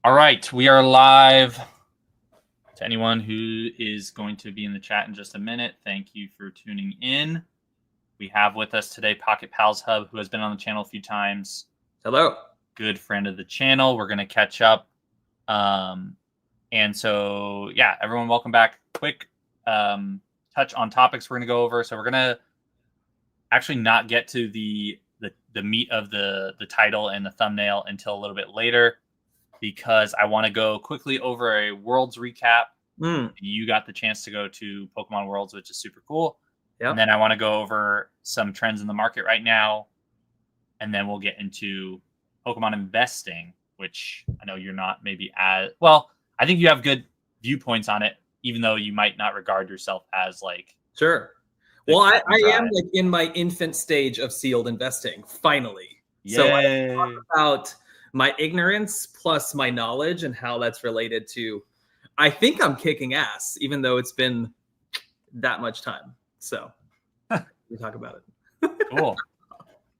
All right, we are live. To anyone who is going to be in the chat in just a minute, thank you for tuning in. We have with us today PocketPalsHub, who has been on the channel a few times. Hello. Good friend of the channel. We're going to catch up. And so, yeah, everyone, welcome back. Quick touch on topics we're going to go over. So we're going to actually not get to the meat of the title and the thumbnail until a little bit later, because I want to go quickly over a Worlds recap. You got the chance to go to Pokemon Worlds, which is super cool. Yep. And then I want to go over some trends in the market right now. And then we'll get into Pokemon investing, which I know you're not maybe as well. I think you have good viewpoints on it, even though you might not regard yourself as like. Sure. Well, I am like in my infant stage of sealed investing, finally. Yay. So I talk about my ignorance plus my knowledge and how that's related to, I think I'm kicking ass, even though it's been that much time. So we talk about it. Cool.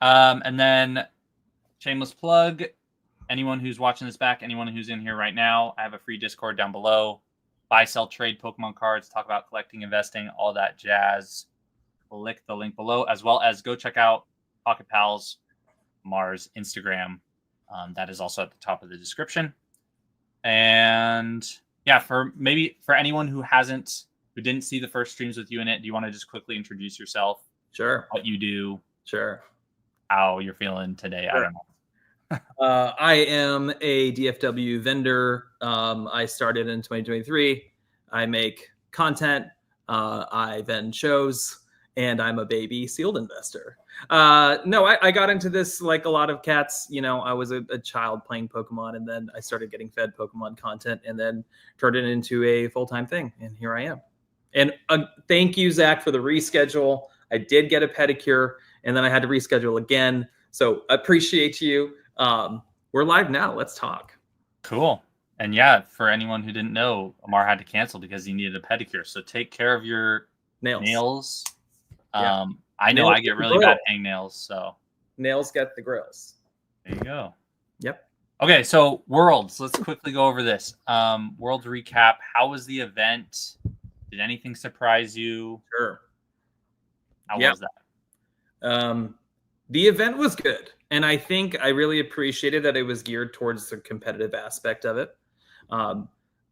And then shameless plug, anyone who's watching this back, anyone who's in here right now, I have a free Discord down below. Buy, sell, trade Pokemon cards, talk about collecting, investing, all that jazz. Click the link below, as well as go check out Pocket Pals Mars Instagram. That is also at the top of the description. And yeah, for anyone who didn't see the first streams with you in it, do you want to just quickly introduce yourself? Sure. What you do? Sure. How you're feeling today? Sure. I don't know. I am a DFW vendor. I started in 2023. I make content. I vend shows. And I'm a baby sealed investor. No, I got into this like a lot of cats. You know, I was a child playing Pokemon, and then I started getting fed Pokemon content, and then turned it into a full-time thing. And here I am. And thank you, Zach, for the reschedule. I did get a pedicure, and then I had to reschedule again. So appreciate you. We're live now. Let's talk. Cool. And yeah, for anyone who didn't know, Amar had to cancel because he needed a pedicure. So take care of your nails. Yeah. I know nails I get really bad hangnails, so nails get the grills. There you go. Yep. Okay, so Worlds. Let's quickly go over this. Worlds recap. How was the event? Did anything surprise you? Sure. How was that? The event was good, and I think I really appreciated that it was geared towards the competitive aspect of it.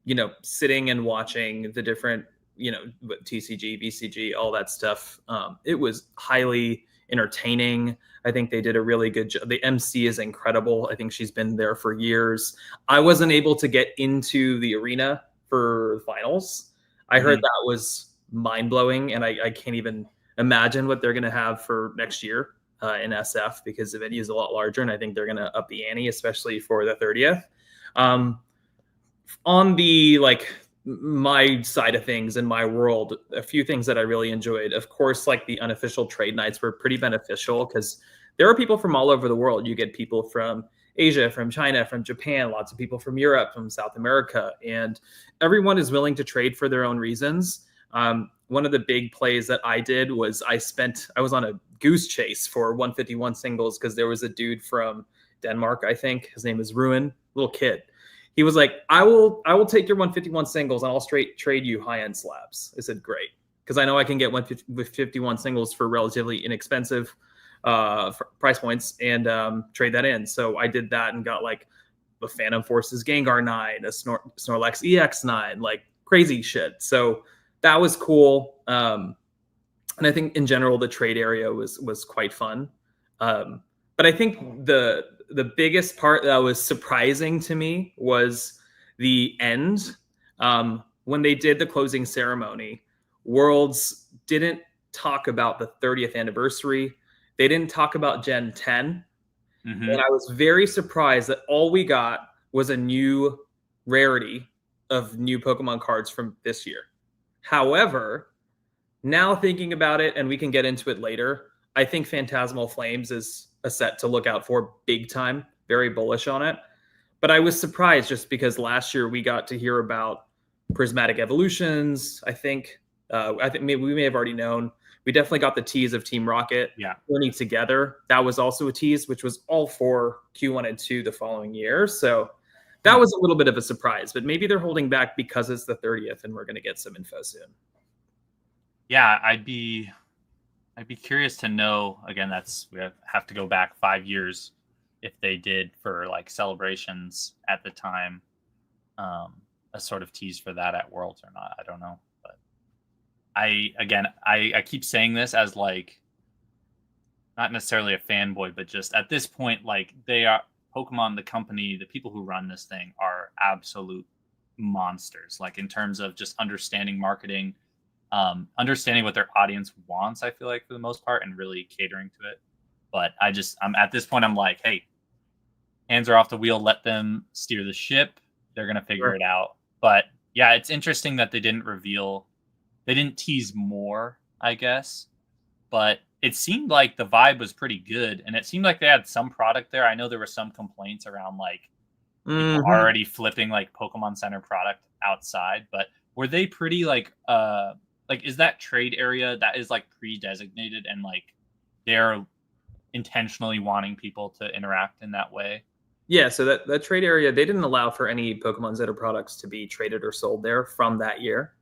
You know, sitting and watching the different, you know, TCG, BCG, all that stuff. It was highly entertaining. I think they did a really good job. The MC is incredible. I think she's been there for years. I wasn't able to get into the arena for finals. I heard that was mind-blowing, and I can't even imagine what they're going to have for next year in SF, because the venue is a lot larger, and I think they're going to up the ante, especially for the 30th. On the my side of things in my world, a few things that I really enjoyed. Of course, like the unofficial trade nights were pretty beneficial because there are people from all over the world. You get people from Asia, from China, from Japan, lots of people from Europe, from South America, and everyone is willing to trade for their own reasons. One of the big plays that I did was I was on a goose chase for 151 singles because there was a dude from Denmark, I think. His name is Ruin, little kid. He was like, I will take your 151 singles and I'll trade you high-end slabs. I said, great, because I know I can get 151 singles for relatively inexpensive price points and trade that in. So I did that and got like a Phantom Forces Gengar 9, a Snorlax EX 9, like crazy shit. So that was cool. And I think in general, the trade area was quite fun. But I think the biggest part that was surprising to me was the end. When they did the closing ceremony, Worlds didn't talk about the 30th anniversary. They didn't talk about Gen 10. Mm-hmm. And I was very surprised that all we got was a new rarity of new Pokemon cards from this year. However, now thinking about it, and we can get into it later, I think Phantasmal Flames is a set to look out for big time. Very bullish on it. But I was surprised just because last year we got to hear about Prismatic Evolutions. I think maybe we may have already known. We definitely got the tease of Team Rocket journey together. That was also a tease, which was all for Q1 and 2 the following year. So that was a little bit of a surprise, but maybe they're holding back because it's the 30th and we're going to get some info soon. Yeah, I'd be curious to know. Again, we have to go back 5 years if they did for like celebrations at the time, a sort of tease for that at Worlds or not. I don't know, but I keep saying this as like not necessarily a fanboy, but just at this point, like they are Pokemon, the company, the people who run this thing are absolute monsters. Like in terms of just understanding marketing, understanding what their audience wants, I feel like for the most part, and really catering to it. But I'm at this point, I'm like, hey, hands are off the wheel. Let them steer the ship. They're going to figure it out. But yeah, it's interesting that they didn't tease more, I guess. But it seemed like the vibe was pretty good. And it seemed like they had some product there. I know there were some complaints around like people already flipping like Pokemon Center product outside. But were they pretty like is that trade area that is like pre-designated and like they're intentionally wanting people to interact in that way? Yeah, so that trade area, they didn't allow for any Pokemon Center products to be traded or sold there from that year.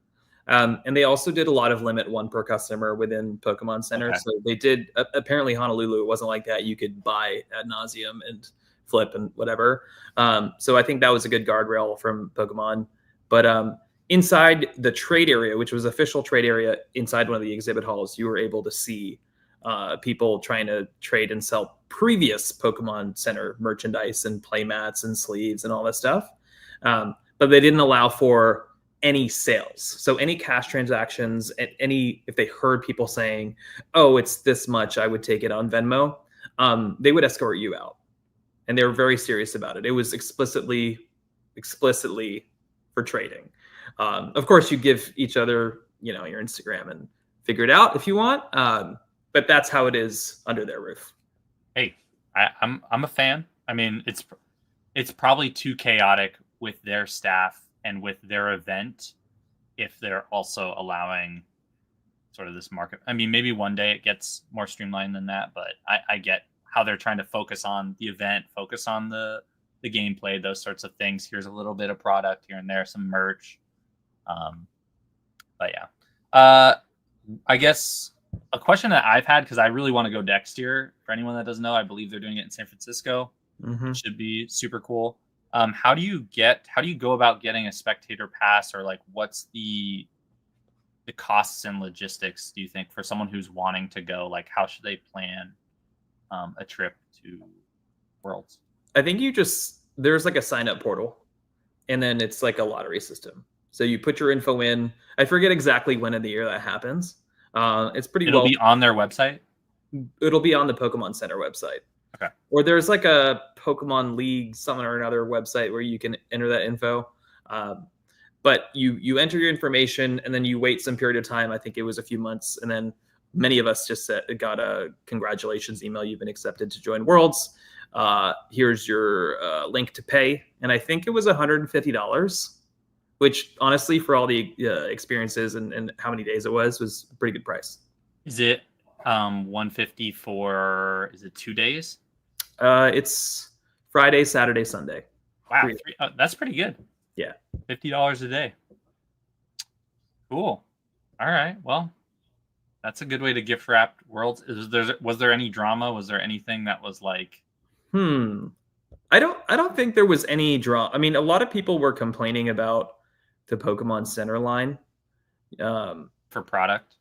And they also did a lot of limit one per customer within Pokemon Center. Okay. So they did, apparently Honolulu, it wasn't like that. You could buy ad nauseum and flip and whatever. So I think that was a good guardrail from Pokemon. But inside the trade area, which was official trade area inside one of the exhibit halls, you were able to see people trying to trade and sell previous Pokemon Center merchandise and play mats and sleeves and all that stuff. But they didn't allow for any sales. So any cash transactions, if they heard people saying, oh, it's this much, I would take it on Venmo, they would escort you out. And they were very serious about it. It was explicitly for trading. Of course, you give each other, your Instagram and figure it out if you want. But that's how it is under their roof. Hey, I'm a fan. I mean, it's probably too chaotic with their staff and with their event if they're also allowing sort of this market. I mean, maybe one day it gets more streamlined than that, but I get how they're trying to focus on the event, focus on the gameplay, those sorts of things. Here's a little bit of product here and there, some merch. But yeah, I guess a question that I've had, because I really want to go next year. For anyone that doesn't know, I believe they're doing it in San Francisco. It should be super cool. How do you go about getting a spectator pass, or like what's the costs and logistics, do you think, for someone who's wanting to go? Like, how should they plan a trip to Worlds? I think there's like a sign up portal, and then it's like a lottery system. So you put your info in. I forget exactly when of the year that happens. It'll be on their website. It'll be on the Pokemon Center website. Okay. Or there's like a Pokemon League something or another website where you can enter that info. But you enter your information and then you wait some period of time. I think it was a few months, and then many of us just got a congratulations email. You've been accepted to join Worlds. Here's your link to pay, and I think it was $150. Which honestly, for all the experiences and how many days it was a pretty good price. Is it $150 for? Is it 2 days? It's Friday, Saturday, Sunday. Wow, that's pretty good. Yeah, $50 a day. Cool. All right. Well, that's a good way to gift wrap Worlds. Was there any drama? Was there anything that was like? I don't think there was any drama. I mean, a lot of people were complaining about the Pokemon Center line for product.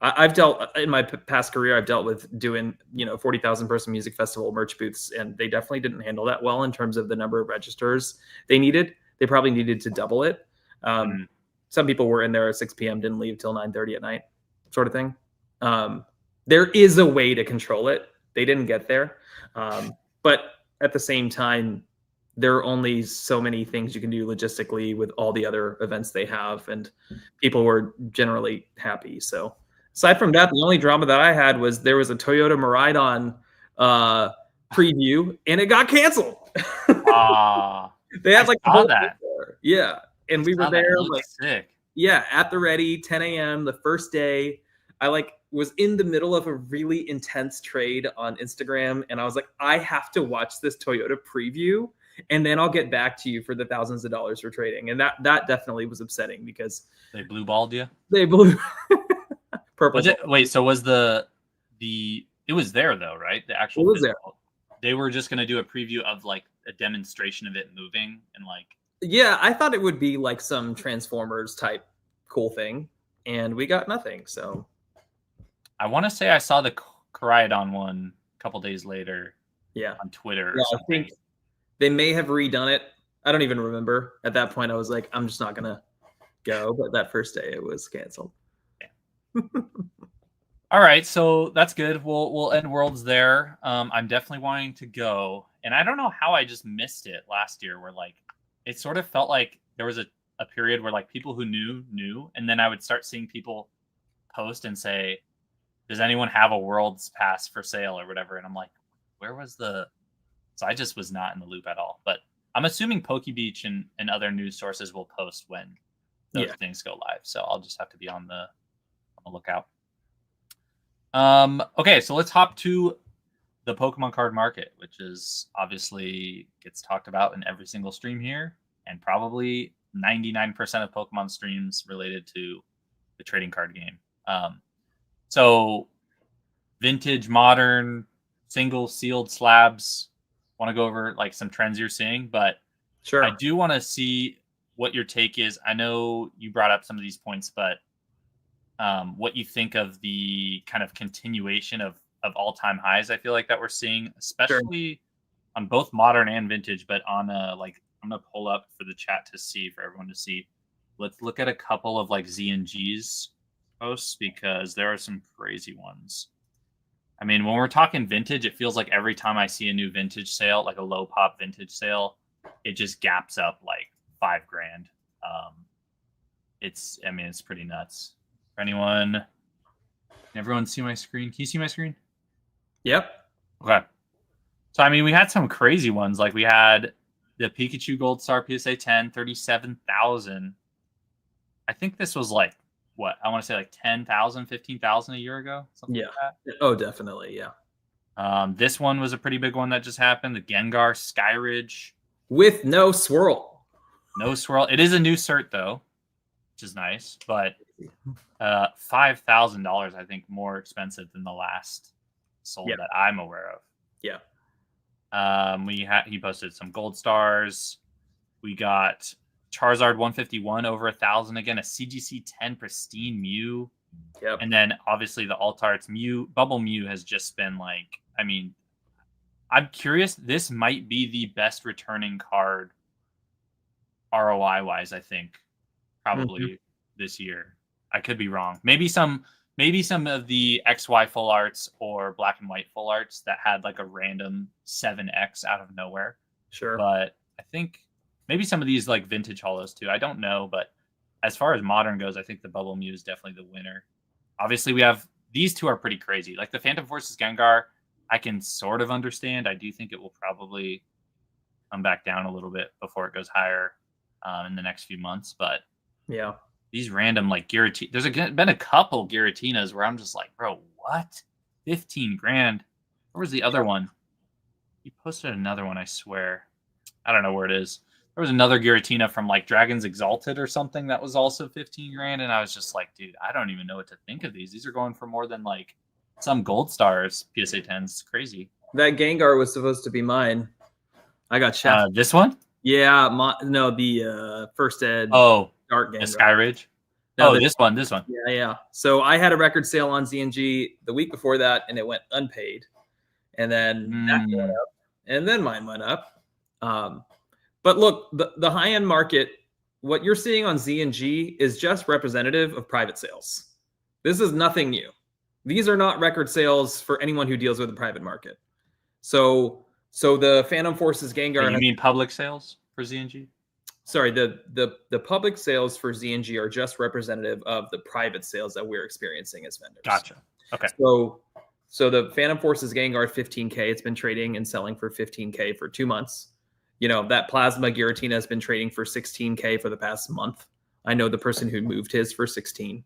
I've dealt in my past career. I've dealt with doing 40,000 person music festival merch booths, and they definitely didn't handle that well in terms of the number of registers they needed. They probably needed to double it. Some people were in there at 6 p.m. didn't leave till 9:30 at night, sort of thing. There is a way to control it. They didn't get there, but at the same time, there are only so many things you can do logistically with all the other events they have, and people were generally happy. So aside from that, the only drama that I had was there was a Toyota Miraidon preview, and it got canceled. They had I saw that. Yeah, and we were there like sick. Yeah, at the ready, 10 a.m. the first day. I was in the middle of a really intense trade on Instagram, and I was like, I have to watch this Toyota preview. and then I'll get back to you for the thousands of dollars for trading. And that definitely was upsetting because They blue balled you. they blew purple. Was it? Wait, so was the it was there though, right? The actual It was there. They were just gonna do a preview of like a demonstration of it moving and like. Yeah, I thought it would be like some Transformers type cool thing, and we got nothing. So I want to say I saw the Koraidon one a couple days later. Yeah, on Twitter. Yeah, I think they may have redone it. I don't even remember. At that point, I was like, I'm just not gonna go. But that first day, it was canceled. Yeah. All right, so that's good. We'll end Worlds there. I'm definitely wanting to go, and I don't know how I just missed it last year. Where like it sort of felt like there was a period where like people who knew, and then I would start seeing people post and say, "Does anyone have a Worlds pass for sale or whatever?" And I'm like, where was the? So I just was not in the loop at all. But I'm assuming PokeBeach and other news sources will post when those things go live. So I'll just have to be on the lookout. Okay, so let's hop to the Pokemon card market, which is obviously gets talked about in every single stream here, and probably 99% of Pokemon streams related to the trading card game. So vintage, modern, single, sealed slabs. Want to go over like some trends you're seeing, but sure, I do want to see what your take is. I know you brought up some of these points, but what you think of the kind of continuation of all-time highs I feel like that we're seeing, especially on both modern and vintage, but on like I'm gonna pull up for the chat to see, for everyone to see. Let's look at a couple of like ZNG's posts because there are some crazy ones. I mean, when we're talking vintage, it feels like every time I see a new vintage sale, like a low pop vintage sale, it just gaps up like $5,000. It's pretty nuts. For anyone, can everyone see my screen? Can you see my screen? Yep. Okay. So, I mean, we had some crazy ones. Like we had the Pikachu Gold Star PSA 10, 37,000. I think this was like, what? I want to say like 10,000, 15,000 a year ago. Something like that. Oh, definitely. Yeah. This one was a pretty big one that just happened. The Gengar Skyridge. With no swirl. No swirl. It is a new cert, though, which is nice. But $5,000, I think, more expensive than the last sold that I'm aware of. Yeah. He posted some gold stars. We got Charizard 151 over 1,000 again, a CGC 10 pristine Mew. Yep. And then obviously the Altarts Mew, Bubble Mew has just been like, I mean, I'm curious. This might be the best returning card ROI wise, I think, probably this year. I could be wrong. Maybe some of the XY full arts or black and white full arts that had like a random 7X out of nowhere. Sure. But I think maybe some of these like vintage holos too. I don't know, but as far as modern goes, I think the Bubble Mew is definitely the winner. Obviously, we have these two are pretty crazy. Like the Phantom Forces Gengar, I can sort of understand. I do think it will probably come back down a little bit before it goes higher in the next few months. But yeah, these random like Giratina, there's been a couple Giratinas where I'm just like, bro, what? $15,000. Where was the other one? He posted another one, I swear. I don't know where it is. There was another Giratina from like Dragons Exalted or something that was also $15,000, and I was just like, dude, I don't even know what to think of these. These are going for more than like some gold stars PSA 10s. It's crazy. That Gengar was supposed to be mine. I got shafted. This one? Yeah, the first ed. Oh, Dark Gengar. The Skyridge. No, this one. Yeah. So I had a record sale on ZNG the week before that, and it went unpaid, and then that went up, and then mine went up. But look, the high-end market, what you're seeing on ZNG is just representative of private sales. This is nothing new. These are not record sales for anyone who deals with the private market. So the Phantom Forces Gengar. You mean public sales for ZNG? Sorry, the public sales for ZNG are just representative of the private sales that we're experiencing as vendors. Gotcha. Okay. So the Phantom Forces Gengar 15K, it's been trading and selling for 15K for 2 months. You know, that Plasma Giratina has been trading for 16K for the past month. I know the person who moved his for 16.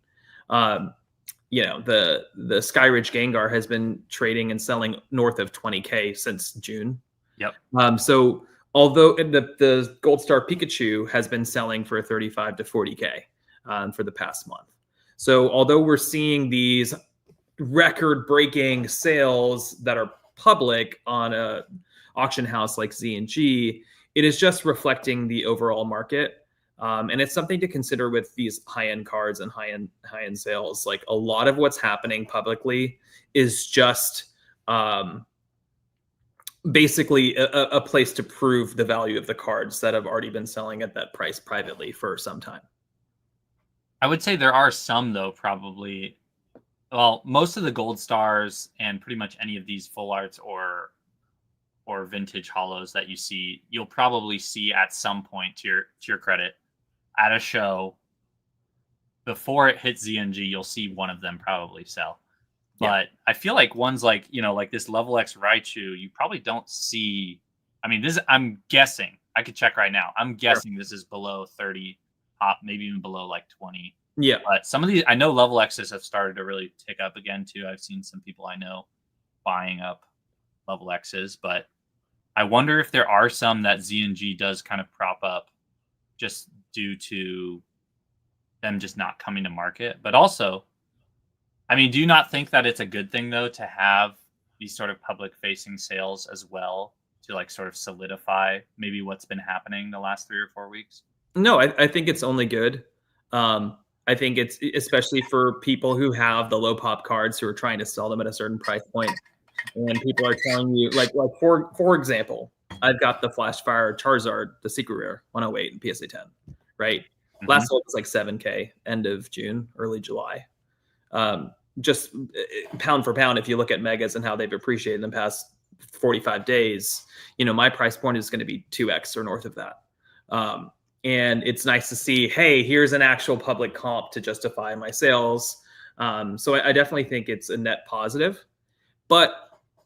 You know, the Skyridge Gengar has been trading and selling north of 20K since June. Yep. So Although the Gold Star Pikachu has been selling for 35 to 40K for the past month. So although we're seeing these record-breaking sales that are public on a auction house like Z&G, it is just reflecting the overall market. And it's something to consider with these high-end cards and high-end sales. Like, a lot of what's happening publicly is just basically a place to prove the value of the cards that have already been selling at that price privately for some time. I would say there are some, though, probably. Well, most of the gold stars and pretty much any of these full arts or vintage hollows that you see, you'll probably see at some point, to your credit, at a show before it hits ZNG. You'll see one of them probably sell. But I feel like ones like, like this Level X Raichu, you probably don't see. I mean, I'm guessing. I could check right now. I'm guessing this is below 30, maybe even below like 20. Yeah. But some of these, I know Level X's have started to really tick up again too. I've seen some people I know buying up Level X's, but I wonder if there are some that ZNG does kind of prop up just due to them just not coming to market. But also, I mean, do you not think that it's a good thing, though, to have these sort of public-facing sales as well to like sort of solidify maybe what's been happening the last 3 or 4 weeks? No, I think it's only good. I think it's especially for people who have the low pop cards who are trying to sell them at a certain price point. And people are telling you, like for example, I've got the Flashfire Charizard, the Secret Rare, 108 in PSA 10, right? Mm-hmm. Last sold was like 7K, end of June, early July. Just pound for pound, if you look at megas and how they've appreciated in the past 45 days, my price point is going to be 2x or north of that. And it's nice to see, hey, here's an actual public comp to justify my sales. So I definitely think it's a net positive. But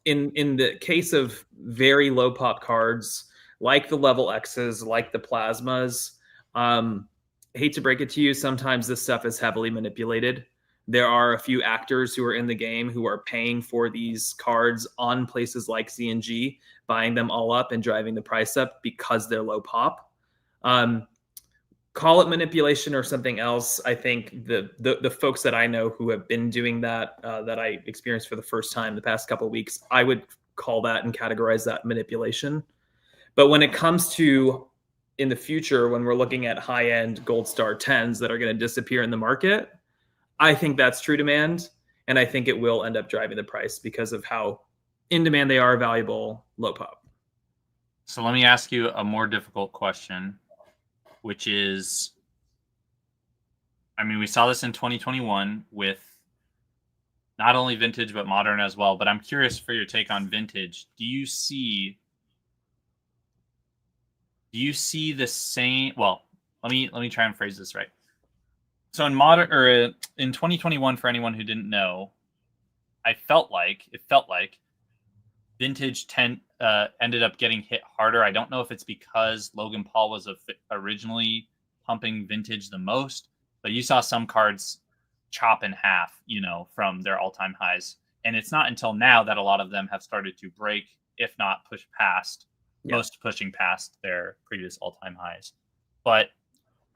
in the case of very low pop cards, like the Level X's, like the Plasmas, hate to break it to you, sometimes this stuff is heavily manipulated. There are a few actors who are in the game who are paying for these cards on places like ZNG, buying them all up and driving the price up because they're low pop. Call it manipulation or something else. I think the folks that I know who have been doing that, that I experienced for the first time the past couple of weeks, I would call that and categorize that manipulation. But when it comes to in the future, when we're looking at high-end Gold Star 10s that are going to disappear in the market, I think that's true demand. And I think it will end up driving the price because of how in demand they are, valuable, low pop. So let me ask you a more difficult question, which is, I mean, we saw this in 2021 with not only vintage, but modern as well. But I'm curious for your take on vintage. Do you see the same? Well, let me try and phrase this right. So in modern, or in 2021, for anyone who didn't know, it felt like vintage ended up getting hit harder. I don't know if it's because Logan Paul was originally pumping vintage the most, but you saw some cards chop in half, from their all-time highs. And it's not until now that a lot of them have started to break, if not push past, most pushing past their previous all-time highs. But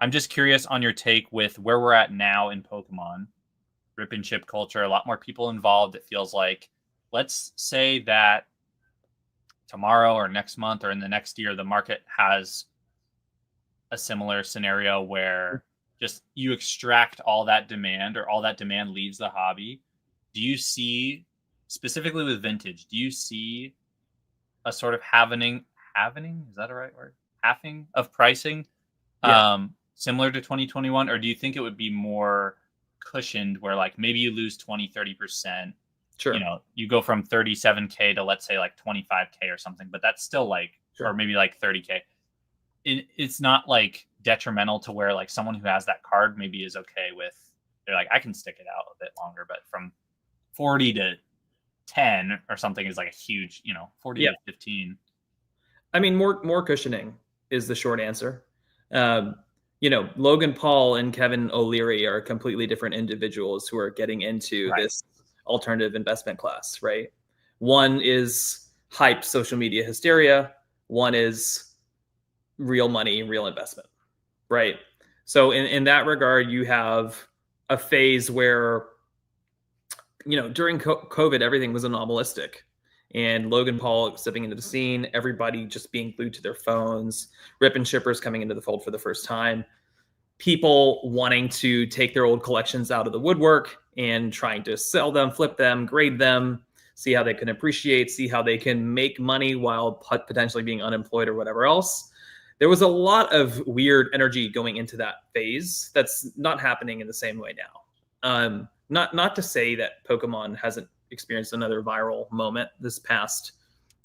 I'm just curious on your take with where we're at now in Pokemon, rip and chip culture, a lot more people involved. It feels like, let's say that tomorrow or next month or in the next year, the market has a similar scenario where just you extract all that demand or all that demand leaves the hobby. Do you see, specifically with vintage, do you see a sort of halving? Is that a right word? Halving of pricing, similar to 2021? Or do you think it would be more cushioned where like maybe you lose 20-30%? Sure. You go from 37K to let's say like 25K or something, but that's still like, or maybe like 30K. It's not like detrimental to where like someone who has that card maybe is okay with, they're like, I can stick it out a bit longer, but from 40 to 10 or something is like a huge, 40 to 15. I mean, more cushioning is the short answer. Logan Paul and Kevin O'Leary are completely different individuals who are getting into this alternative investment class, right? One is hype social media hysteria. One is real money, real investment, right? So in that regard, you have a phase where, during COVID, everything was anomalistic. And Logan Paul stepping into the scene, everybody just being glued to their phones, rip and shippers coming into the fold for the first time, people wanting to take their old collections out of the woodwork and trying to sell them, flip them, grade them, see how they can appreciate, see how they can make money while potentially being unemployed or whatever else. There was a lot of weird energy going into that phase that's not happening in the same way now. Not to say that Pokemon hasn't experienced another viral moment this past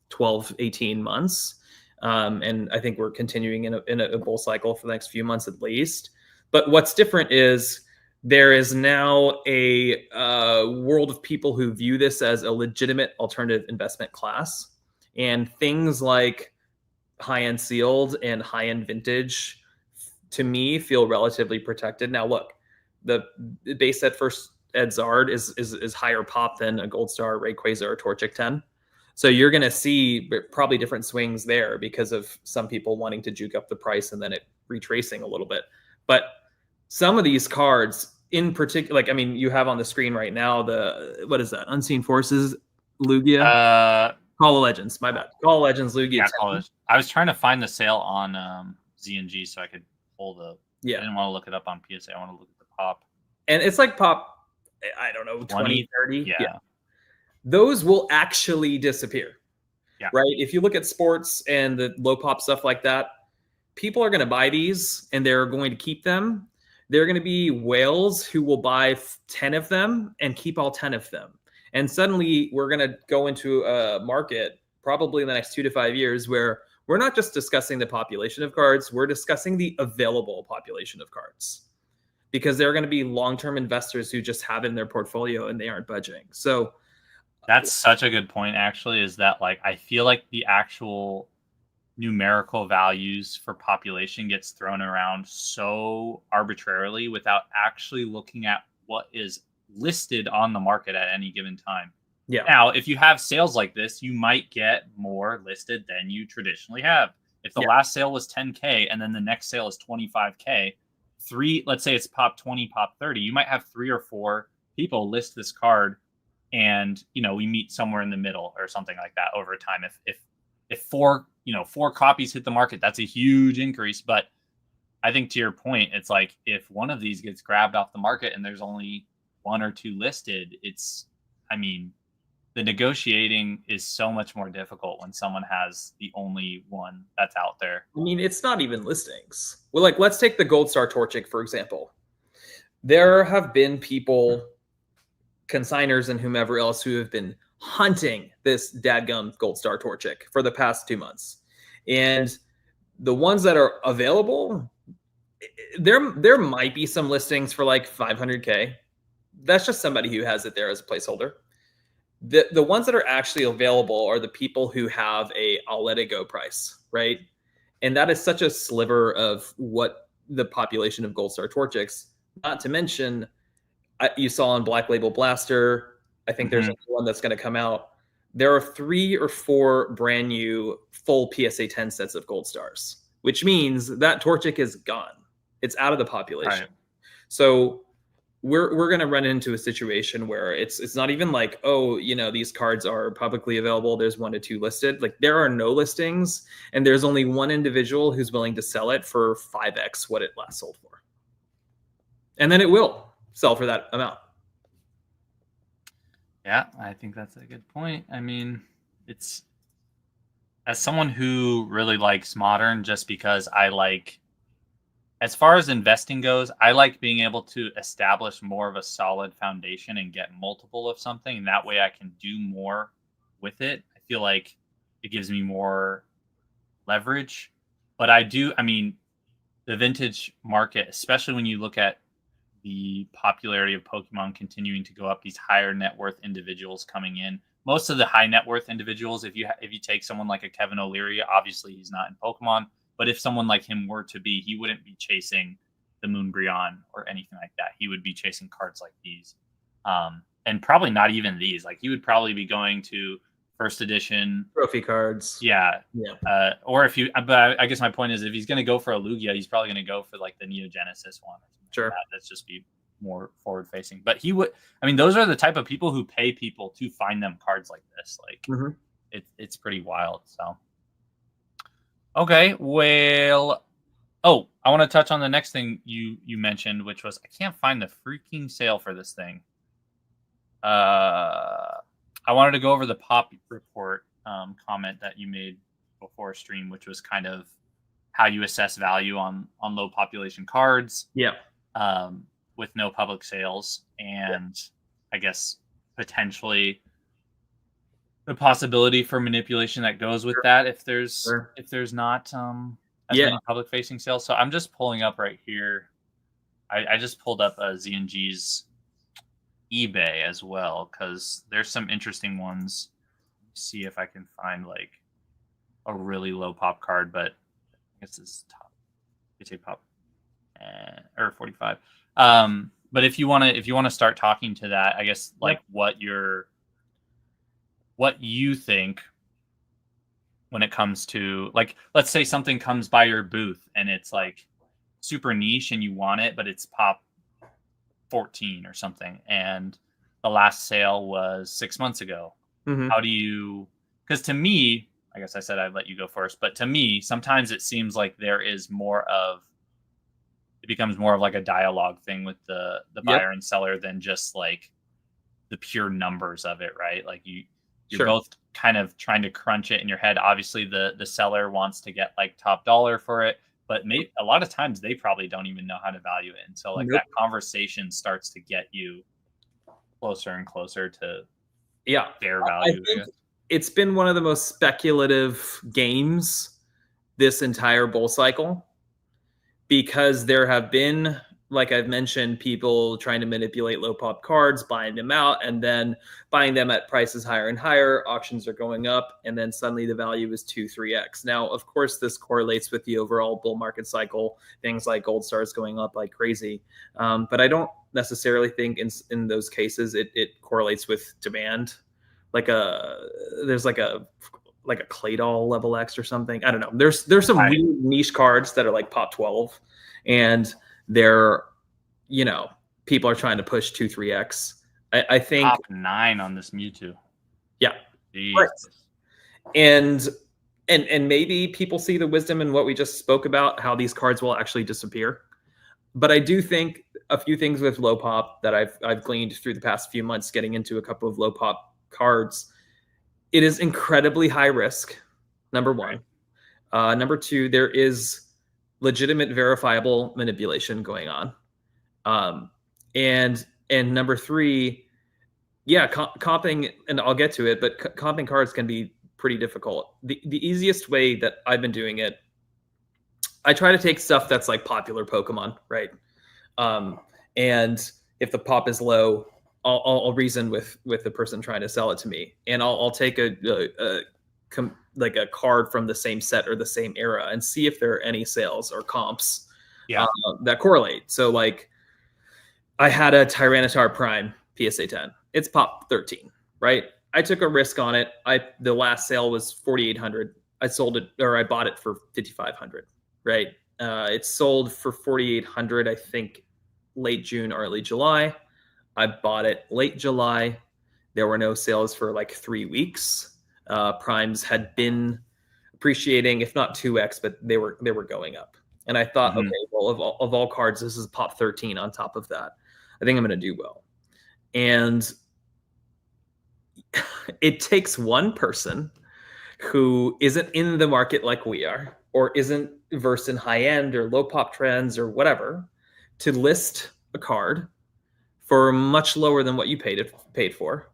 12, 18 months. And I think we're continuing in a bull cycle for the next few months at least. But what's different is there is now a world of people who view this as a legitimate alternative investment class. And things like high-end sealed and high-end vintage, to me, feel relatively protected. Now, look, the base set first Ed Zard is higher pop than a Gold Star, Rayquaza, or Torchic 10. So you're going to see probably different swings there because of some people wanting to juke up the price and then it retracing a little bit. But some of these cards in particular, like, I mean, you have on the screen right now, what is that? Unseen Forces, Lugia? Call of Legends, my bad. Call of Legends, Lugia. Yeah, I was trying to find the sale on ZNG so I could pull the... Yeah. I didn't want to look it up on PSA. I want to look at the pop. And it's like pop, I don't know, 20, 30? Yeah. Those will actually disappear. Yeah. Right? If you look at sports and the low pop stuff like that, people are going to buy these and they're going to keep them. There are going to be whales who will buy 10 of them and keep all 10 of them. And suddenly we're going to go into a market probably in the next 2 to 5 years where we're not just discussing the population of cards, we're discussing the available population of cards. Because there are going to be long-term investors who just have it in their portfolio and they aren't budging. So that's such a good point, actually, is that, like, I feel like the actual numerical values for population gets thrown around so arbitrarily without actually looking at what is listed on the market at any given time. Yeah. Now, if you have sales like this, you might get more listed than you traditionally have. If the last sale was 10K and then the next sale is 25K, let's say it's pop 20, pop 30, you might have 3 or 4 people list this card, and we meet somewhere in the middle or something like that over time. If 4 copies hit the market, that's a huge increase. But I think to your point, it's like if one of these gets grabbed off the market and there's only 1 or 2 listed, the negotiating is so much more difficult when someone has the only one that's out there. I mean, it's not even listings. Well, like, let's take the Gold Star Torchic, for example. There have been people, consigners and whomever else, who have been hunting this dadgum Gold Star Torchic for the past 2 months. And the ones that are available, there might be some listings for like 500K. That's just somebody who has it there as a placeholder. The ones that are actually available are the people who have I'll let it go price, right? And that is such a sliver of what the population of Gold Star Torchics, not to mention, you saw on Black Label Blaster, I think there's one that's going to come out. There are 3 or 4 brand new full PSA 10 sets of Gold Stars, which means that Torchic is gone. It's out of the population. Right. So we're going to run into a situation where it's not even like, these cards are publicly available, there's 1 to 2 listed. Like, there are no listings, and there's only one individual who's willing to sell it for 5x what it last sold for. And then it will sell for that amount. Yeah, I think that's a good point. I mean, it's, as someone who really likes modern, just because I like, as far as investing goes, I like being able to establish more of a solid foundation and get multiple of something. And that way I can do more with it. I feel like it gives me more leverage. But the vintage market, especially when you look at the popularity of Pokemon continuing to go up, these higher net worth individuals coming in. Most of the high net worth individuals, if you take someone like a Kevin O'Leary, obviously he's not in Pokemon, but if someone like him were to be, he wouldn't be chasing the Moonbreon or anything like that. He would be chasing cards like these. And probably not even these. Like, he would probably be going to first edition trophy cards. Yeah. Yeah. Or if you, but I guess my point is, if he's going to go for a Lugia, he's probably going to go for like the Neo Genesis one. Sure. Like that. That's just be more forward facing. But he would, I mean, those are the type of people who pay people to find them cards like this. Like it's pretty wild. So, okay. Well, oh, I want to touch on the next thing you mentioned, which was I can't find the freaking sale for this thing. I wanted to go over the pop report comment that you made before stream, which was kind of how you assess value on low population cards. Yeah. With no public sales, and I guess potentially the possibility for manipulation that goes with that if there's not as many public facing sales. So I'm just pulling up right here. I just pulled up ZNG's eBay as well, because there's some interesting ones. See if I can find like a really low pop card, but I guess it's top. You say pop or 45. But if you want to start talking to that, I guess like what you think when it comes to, like, let's say something comes by your booth and it's like super niche and you want it, but it's pop 14 or something, and the last sale was 6 months ago. How do you, because to me, I guess I said I'd let you go first, but to me, sometimes it seems like there is more of, it becomes more of like a dialogue thing with the buyer and seller than just like the pure numbers of it, right? Like you're both kind of trying to crunch it in your head. Obviously the seller wants to get like top dollar for it, but a lot of times they probably don't even know how to value it. And so like that conversation starts to get you closer and closer to fair value. I think it's been one of the most speculative games this entire bull cycle, because there have been, like I've mentioned, people trying to manipulate low pop cards, buying them out, and then buying them at prices higher and higher. Auctions are going up, and then suddenly the value is 2-3x. Now, of course, this correlates with the overall bull market cycle. Things like gold stars going up like crazy. But I don't necessarily think in those cases it correlates with demand. There's like a Claydol level X or something. I don't know. There's some weird niche cards that are like pop 12, and they're, people are trying to push 2-3x. I think top 9 on this Mewtwo. Yeah. Right. And maybe people see the wisdom in what we just spoke about, how these cards will actually disappear. But I do think a few things with low pop that I've gleaned through the past few months, getting into a couple of low pop cards. It is incredibly high risk, number one. Number two, there is legitimate verifiable manipulation going on. And number three, comping, and I'll get to it, but comping cards can be pretty difficult. The easiest way that I've been doing it, I try to take stuff that's like popular Pokemon, right? And if the pop is low, I'll reason with the person trying to sell it to me, and I'll take a card from the same set or the same era and see if there are any sales or comps that correlate. So like I had a Tyranitar Prime PSA 10. It's pop 13, right? I took a risk on it. The last sale was 4,800. I sold it, or I bought it for 5,500, right? It sold for 4,800, I think late June, early July. I bought it late July. There were no sales for like 3 weeks. Primes had been appreciating, if not 2x, but they were going up. And I thought, okay, well, of all cards, this is pop 13 on top of that. I think I'm going to do well. And it takes one person who isn't in the market like we are, or isn't versed in high end or low pop trends or whatever, to list a card for much lower than what you paid for,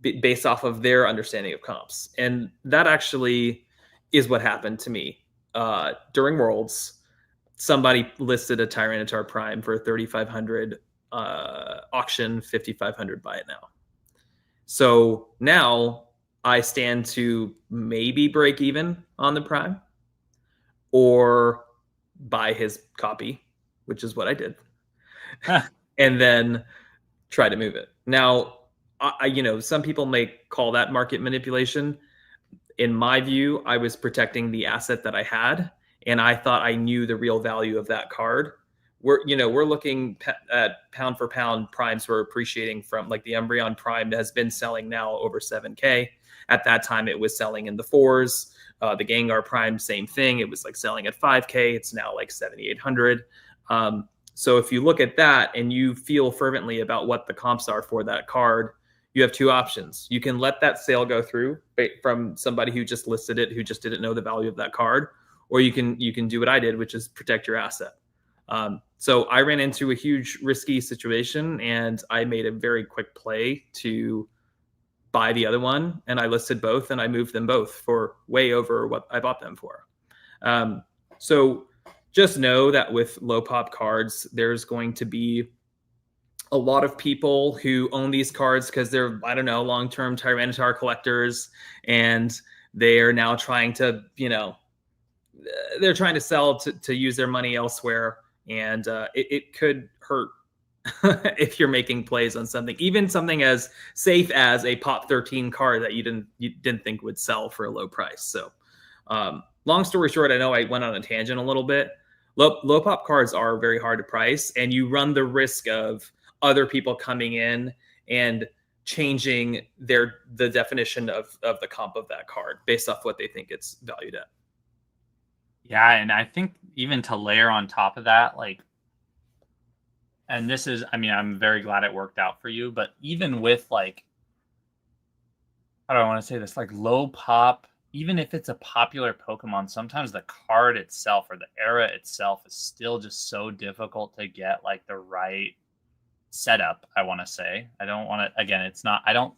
based off of their understanding of comps. And that actually is what happened to me. During Worlds, somebody listed a Tyranitar Prime for 3,500, auction 5,500, buy it now. So now I stand to maybe break even on the Prime, or buy his copy, which is what I did. And then try to move it. Now, some people may call that market manipulation. In my view, I was protecting the asset that I had, and I thought I knew the real value of that card. We're looking at pound for pound primes were appreciating from, like, the Umbreon Prime has been selling now over 7K. At that time, it was selling in the fours. The Gengar Prime, same thing. It was like selling at 5K. It's now like 7,800. So if you look at that and you feel fervently about what the comps are for that card, you have two options. You can let that sale go through from somebody who just listed it, who just didn't know the value of that card, or you can do what I did, which is protect your asset. So I ran into a huge risky situation, and I made a very quick play to buy the other one, and I listed both, and I moved them both for way over what I bought them for. So just know that with low pop cards, there's going to be a lot of people who own these cards because they're, I don't know, long-term Tyranitar collectors, and they are now trying to, they're trying to sell to use their money elsewhere, and it could hurt if you're making plays on something, even something as safe as a Pop 13 card that you didn't think would sell for a low price. So, long story short, I know I went on a tangent a little bit. Low pop cards are very hard to price, and you run the risk of other people coming in and changing the definition of the comp of that card based off what they think it's valued at. Yeah, and I think even to layer on top of that, like, and this is, I mean, I'm very glad it worked out for you, but even with, like, I don't want to say this, like, low pop, even if it's a popular Pokemon, sometimes the card itself or the era itself is still just so difficult to get, like, the right setup, I want to say. I don't want to, again, it's not, I don't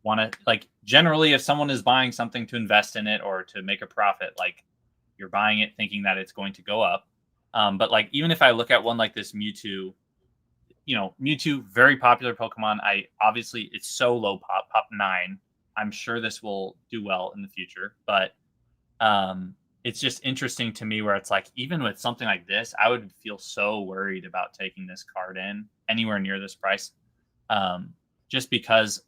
want to, like, generally, if someone is buying something to invest in it or to make a profit, like, you're buying it thinking that it's going to go up. But, like, even if I look at one like this Mewtwo, Mewtwo, very popular Pokemon. Obviously it's so low pop 9. I'm sure this will do well in the future, but it's just interesting to me where it's like, even with something like this, I would feel so worried about taking this card in anywhere near this price, just because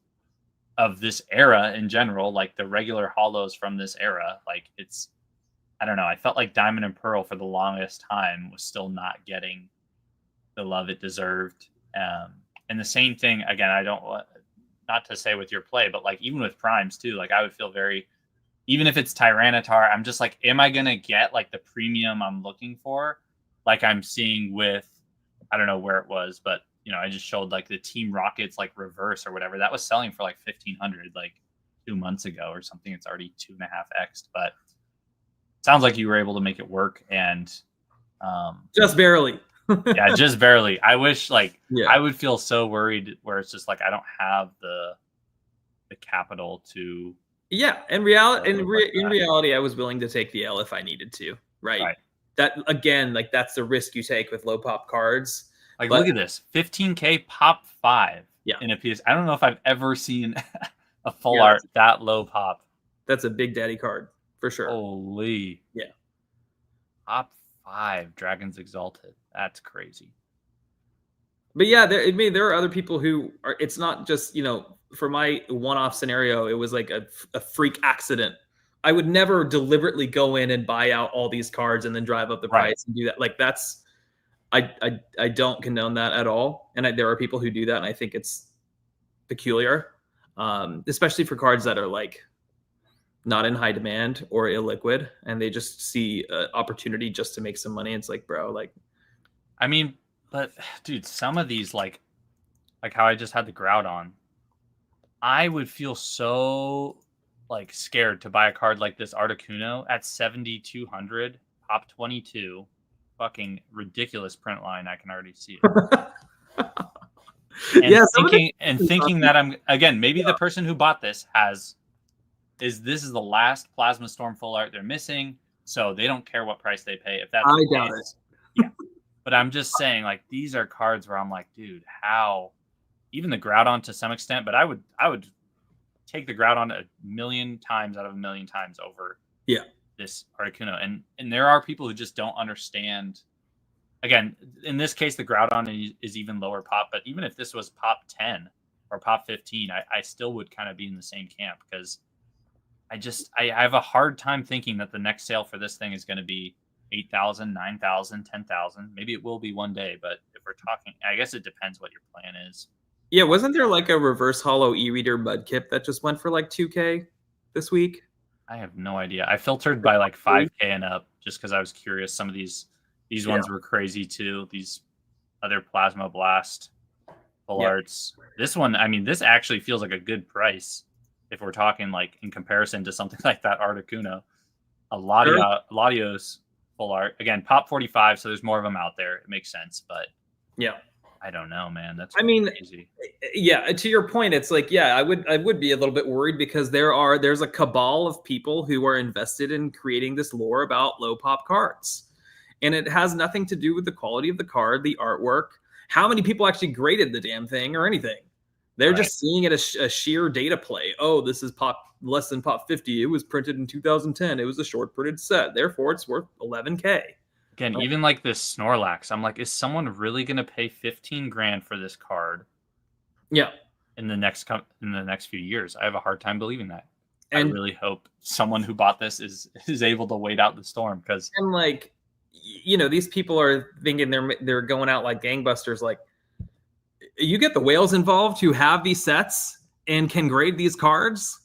of this era in general, like the regular holos from this era. Like, it's, I don't know. I felt like Diamond and Pearl for the longest time was still not getting the love it deserved. And the same thing, again, I don't want, not to say with your play, but, like, even with primes too, like, I would feel very, even if it's Tyranitar, I'm just like, am I going to get, like, the premium I'm looking for? Like I'm seeing with, I don't know where it was, but, I just showed, like, the Team Rockets, like, reverse or whatever that was selling for like 1,500, like 2 months ago or something. It's already 2.5x, but sounds like you were able to make it work. And just barely. Yeah, just barely. I wish, like, Yeah. I would feel so worried where it's just like, I don't have the capital to. Yeah, in reality, I was willing to take the L if I needed to. Right. That, again, like, that's the risk you take with low pop cards. Like, look at this, 15K pop 5 in a PS. I don't know if I've ever seen a full art that low pop. That's a big daddy card for sure. Holy. Yeah. Pop 5 Dragons Exalted. That's crazy. But yeah, there are other people who are, it's not just, for my one-off scenario, it was like a freak accident. I would never deliberately go in and buy out all these cards and then drive up the price and do that. Like, that's, I don't condone that at all. And there are people who do that, and I think it's peculiar, especially for cards that are, like, not in high demand or illiquid, and they just see an opportunity just to make some money. It's like, bro, like, I mean, but dude, some of these, like how I just had the Groudon, I would feel so, like, scared to buy a card like this Articuno at 7,200, pop 22, fucking ridiculous print line. I can already see it. And thinking that I'm, again, maybe the person who bought this this is the last Plasma Storm full art they're missing, so they don't care what price they pay. If that's I doubt it. Yeah. But I'm just saying, like, these are cards where I'm like, dude, how? Even the Groudon to some extent, but I would take the Groudon a million times out of a million times over this Articuno. And there are people who just don't understand. Again, in this case, the Groudon is even lower pop, but even if this was pop 10, or pop 15, I still would kind of be in the same camp, because I have a hard time thinking that the next sale for this thing is going to be 8,000, 9,000, 10,000. Maybe it will be one day, but if we're talking, I guess it depends what your plan is. Yeah, wasn't there like a reverse hollow e-reader mudkip that just went for like 2K this week? I have no idea. I filtered by like 5K and up just because I was curious. Some of these ones were crazy too. These other Plasma Blast full arts. This one, I mean, this actually feels like a good price if we're talking like in comparison to something like that Articuno. Ladio's full art. Again, pop 45, so there's more of them out there. It makes sense, but yeah. I don't know, man. That's crazy. Yeah, to your point, it's like, yeah, I would be a little bit worried because there's a cabal of people who are invested in creating this lore about low pop cards. And it has nothing to do with the quality of the card, the artwork, how many people actually graded the damn thing or anything. They're just seeing it as a sheer data play. Oh, this is pop less than pop 50. It was printed in 2010. It was a short printed set. Therefore, it's worth 11K. Again, even like this Snorlax, I'm like, is someone really going to pay 15 grand for this card? Yeah. In the next few years, I have a hard time believing that. And I really hope someone who bought this is able to wait out the storm, because like, you know, these people are thinking they're going out like gangbusters. Like, you get the whales involved who have these sets and can grade these cards.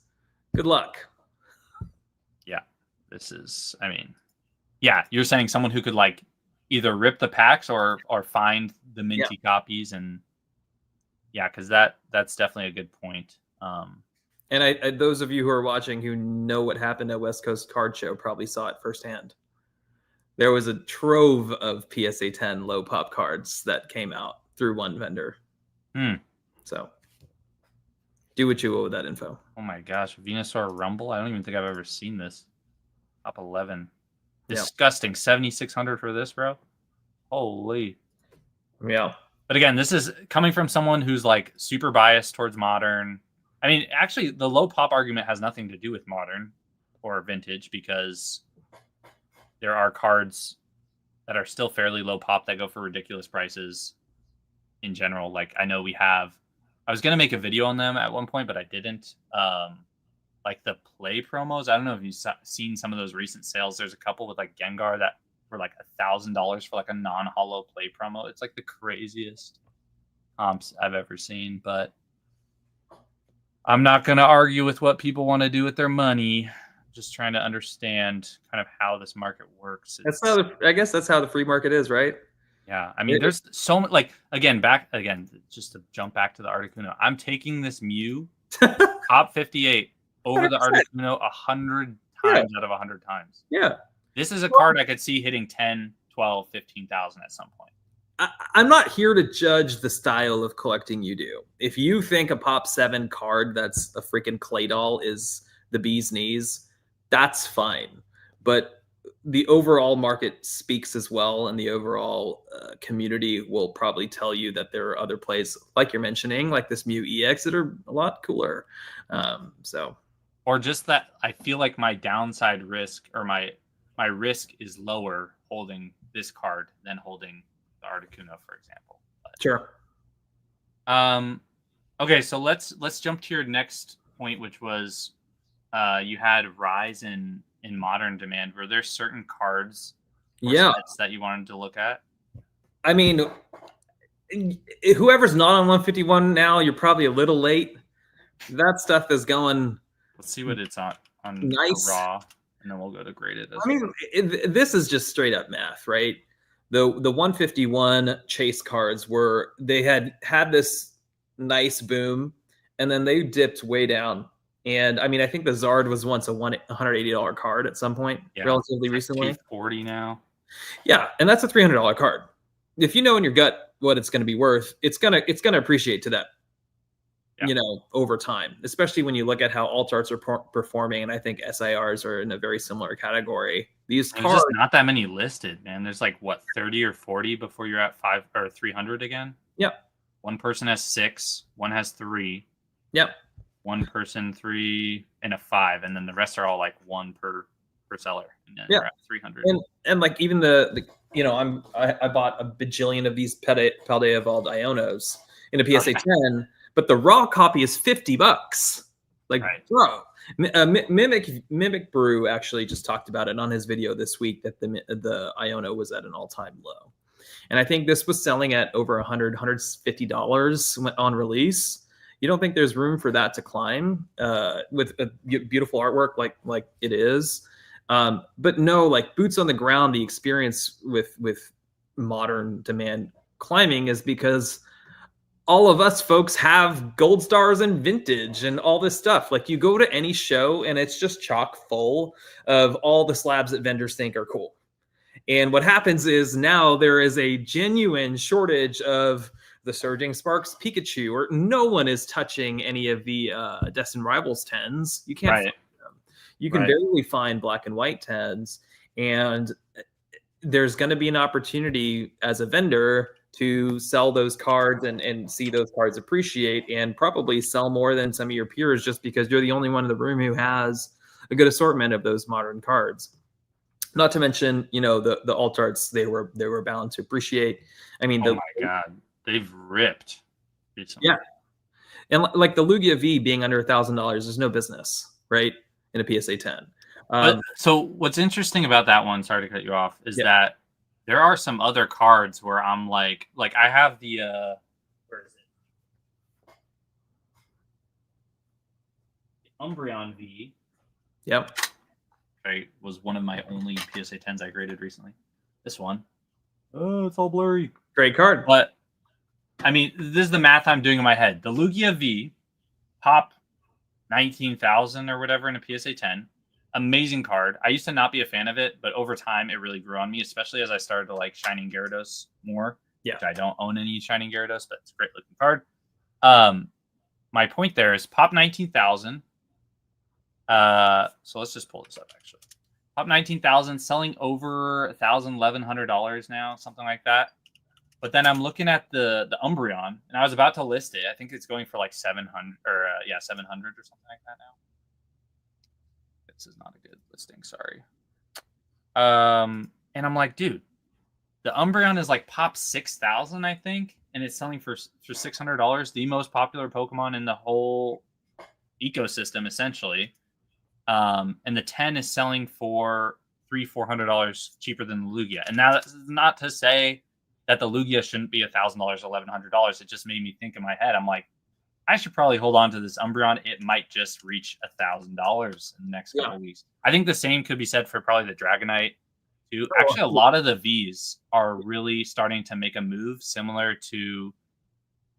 Good luck. Yeah, this is. I mean. Yeah, you're saying someone who could like either rip the packs or find the minty copies, and because that's definitely a good point. And I those of you who are watching who know what happened at West Coast Card Show probably saw it firsthand. There was a trove of PSA 10 low pop cards that came out through one vendor. So do what you will with that info. Oh my gosh, Venusaur Rumble! I don't even think I've ever seen this. Top 11. Disgusting. 7,600 for this, bro. Holy. Yeah. But again, this is coming from someone who's like super biased towards modern. I mean, actually, the low pop argument has nothing to do with modern or vintage, because there are cards that are still fairly low pop that go for ridiculous prices in general. Like, I know I was going to make a video on them at one point, but I didn't. Like the play promos. I don't know if you've seen some of those recent sales. There's a couple with like Gengar that were like $1,000 for like a non-hollow play promo. It's like the craziest comps I've ever seen, but I'm not going to argue with what people want to do with their money. Just trying to understand kind of how this market works. I guess that's how the free market is, right? Yeah. I mean, there's so much, like, just to jump back to the Articuno, I'm taking this Mew top 58 over the Articuno 100 times out of 100 times. Yeah. This is a card I could see hitting 10, 12, 15,000 at some point. I'm not here to judge the style of collecting you do. If you think a pop 7 card that's a freaking clay doll is the bee's knees, that's fine. But the overall market speaks as well, and the overall community will probably tell you that there are other plays, like you're mentioning, like this Mew EX, that are a lot cooler. Or just that I feel like my downside risk, or my risk is lower holding this card than holding the Articuno, for example. But, sure. Okay, so let's jump to your next point, which was you had rise in modern demand. Were there certain cards or sets that you wanted to look at? I mean, whoever's not on 151 now, you're probably a little late. That stuff is going. Let's see what it's on nice. Raw, and then we'll go to graded. This is just straight up math, right? The 151 chase cards they had this nice boom, and then they dipped way down. And I mean, I think the Zard was once a $180 card at some point, relatively recently. $240 now. Yeah, and that's a $300 card. If you know in your gut what it's going to be worth, it's gonna appreciate to that. You know, over time, especially when you look at how alt arts are performing, and I think SIRs are in a very similar category. There's just not that many listed, man. There's like 30 or 40 before you're at 5 or 300 again. Yep. One person has 6, one has 3. Yep. One person 3 and a 5, and then the rest are all like 1 per seller, and then we're at 300. And like even the I bought a bajillion of these Paldea Evolved Ionos in a PSA 10. but the raw copy is $50. Like, Right. bro. Mimic Brew actually just talked about it on his video this week that the Iona was at an all-time low. And I think this was selling at over $150 on release. You don't think there's room for that to climb with a beautiful artwork like it is? But no, like boots on the ground, the experience with modern demand climbing is because all of us folks have gold stars and vintage and all this stuff. Like you go to any show and it's just chock full of all the slabs that vendors think are cool. And what happens is now there is a genuine shortage of the Surging Sparks Pikachu, or no one is touching any of the Destined Rivals 10s. You can't find them. You can barely find black and white 10s. And there's going to be an opportunity as a vendor to sell those cards and see those cards appreciate and probably sell more than some of your peers just because you're the only one in the room who has a good assortment of those modern cards. Not to mention, you know, the alt arts they were bound to appreciate. I mean, oh my god, they've ripped recently. Yeah, and like the Lugia V being under $1,000 is no business, right? In a PSA 10. But so what's interesting about that one, sorry to cut you off, is that there are some other cards where I'm like I have the where is it? The Umbreon V. Yep. Right, was one of my only PSA 10s I graded recently. This one. Oh, it's all blurry. Great card. But I mean, this is the math I'm doing in my head. The Lugia V, pop 19,000 or whatever in a PSA 10. Amazing card. I used to not be a fan of it, but over time it really grew on me, especially as I started to like Shining Gyarados more. Yeah. Which I don't own any Shining Gyarados, but it's a great looking card. My point there is pop 19,000. So let's just pull this up actually. Pop 19,000, selling over $1,000, $1,100 now, something like that. But then I'm looking at the Umbreon, and I was about to list it. I think it's going for like 700 or 700 or something like that now. This is not a good listing, sorry. And I'm like, dude, the Umbreon is like pop 6,000, I think, and it's selling for $600. The most popular Pokemon in the whole ecosystem, essentially. And the 10 is selling for $300-$400 cheaper than the Lugia. And now that's not to say that the Lugia shouldn't be $1,000, $1,100. It just made me think in my head. I'm like, I should probably hold on to this Umbreon. It might just reach $1,000 in the next couple of weeks. I think the same could be said for probably the Dragonite too. Actually, a lot of the Vs are really starting to make a move similar to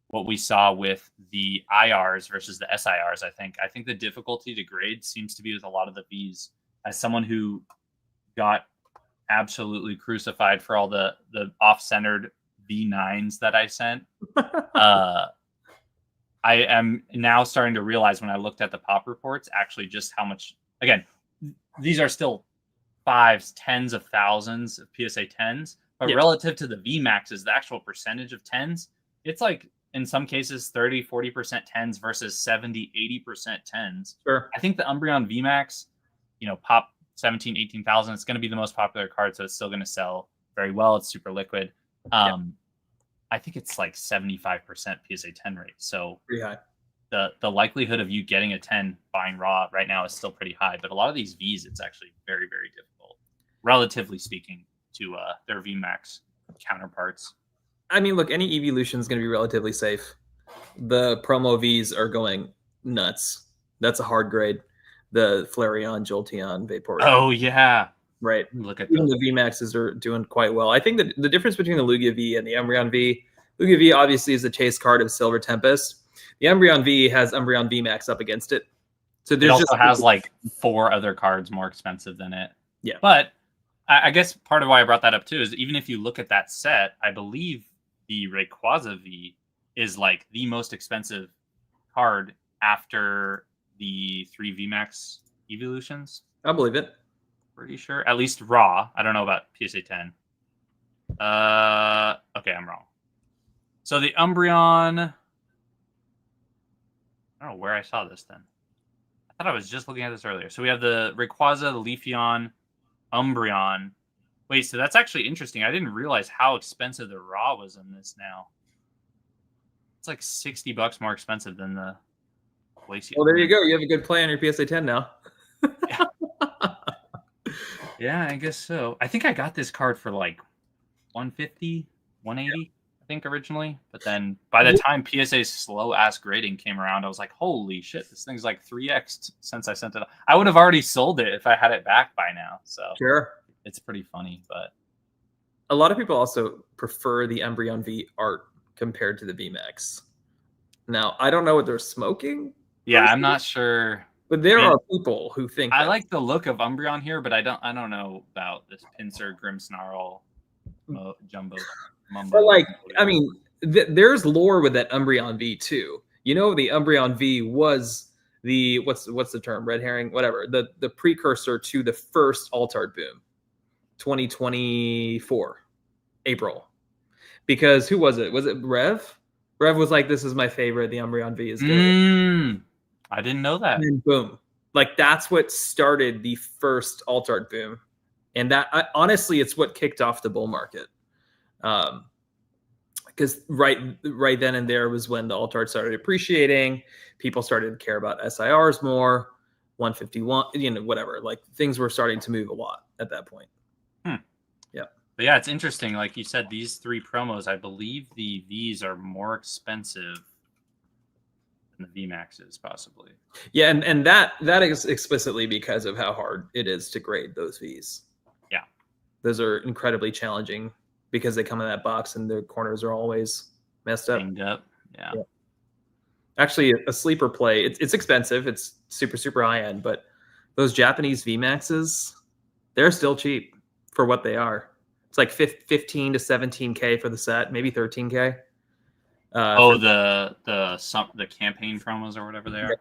what we saw with the IRs versus the SIRs. I think the difficulty to grade seems to be with a lot of the Vs. As someone who got absolutely crucified for all the off-centered V9s that I sent, I am now starting to realize when I looked at the pop reports, actually just how much, again, these are still 5s, 10s of thousands of PSA 10s, but relative to the VMAXs, the actual percentage of 10s, it's like in some cases 30, 40% 10s versus 70, 80% 10s. Sure. I think the Umbreon VMAX, pop 17, 18,000, it's going to be the most popular card, so it's still going to sell very well. It's super liquid. I think it's like 75% PSA 10 rate. So pretty high. The likelihood of you getting a 10 buying raw right now is still pretty high. But a lot of these Vs, it's actually very, very difficult, relatively speaking, to their VMAX counterparts. I mean, look, any evolution is going to be relatively safe. The promo Vs are going nuts. That's a hard grade. The Flareon, Jolteon, Vaporeon. Oh, yeah. Right. Look at even the VMAXs are doing quite well. I think that the difference between the Lugia V and the Umbreon V, Lugia V obviously is the chase card of Silver Tempest. The Umbreon V has Umbreon VMAX up against it. So it also has like 4 other cards more expensive than it. Yeah. But I guess part of why I brought that up too is even if you look at that set, I believe the Rayquaza V is like the most expensive card after the 3 VMAX evolutions. I believe it. Pretty sure. At least raw. I don't know about PSA 10. Okay, I'm wrong. So the Umbreon... I don't know where I saw this then. I thought I was just looking at this earlier. So we have the Rayquaza, the Leafeon, Umbreon. Wait, so that's actually interesting. I didn't realize how expensive the raw was in this now. It's like $60 more expensive than the Glacial. Well, there you go. You have a good play on your PSA 10 now. Yeah, I guess so. I think I got this card for like 150, 180, I think originally. But then by the time PSA's slow ass grading came around, I was like, holy shit, this thing's like 3x since I sent it. I would have already sold it if I had it back by now. So Sure. It's pretty funny, but a lot of people also prefer the Umbreon V art compared to the VMAX. Now, I don't know what they're smoking. Yeah, I'm not sure. But there are people who think I like the look of Umbreon here, but I don't know about this Pinsir Grimmsnarl Jumbo Mumbo. But like, I mean, there's lore with that Umbreon V too. You know, the Umbreon V was the what's the term? Red herring, whatever. The precursor to the first Altart boom, 2024, April. Because who was it? Was it Rev? Rev was like, "This is my favorite. The Umbreon V is good." I didn't know that. And then boom. Like that's what started the first Altart boom. And that honestly, it's what kicked off the bull market. Because right then and there was when the Altart started appreciating. People started to care about SIRs more, 151, whatever. Like things were starting to move a lot at that point. Yeah. But yeah, it's interesting. Like you said, these 3 promos, I believe the Vs are more expensive than the VMAXs, possibly. Yeah, and that is explicitly because of how hard it is to grade those Vs. Yeah. Those are incredibly challenging because they come in that box and the corners are always messed up. Banged up. Yeah. Actually, a sleeper play, it's expensive. It's super, super high end, but those Japanese VMAXs, they're still cheap for what they are. It's like 15 to 17K for the set, maybe 13K. The campaign promos or whatever they are.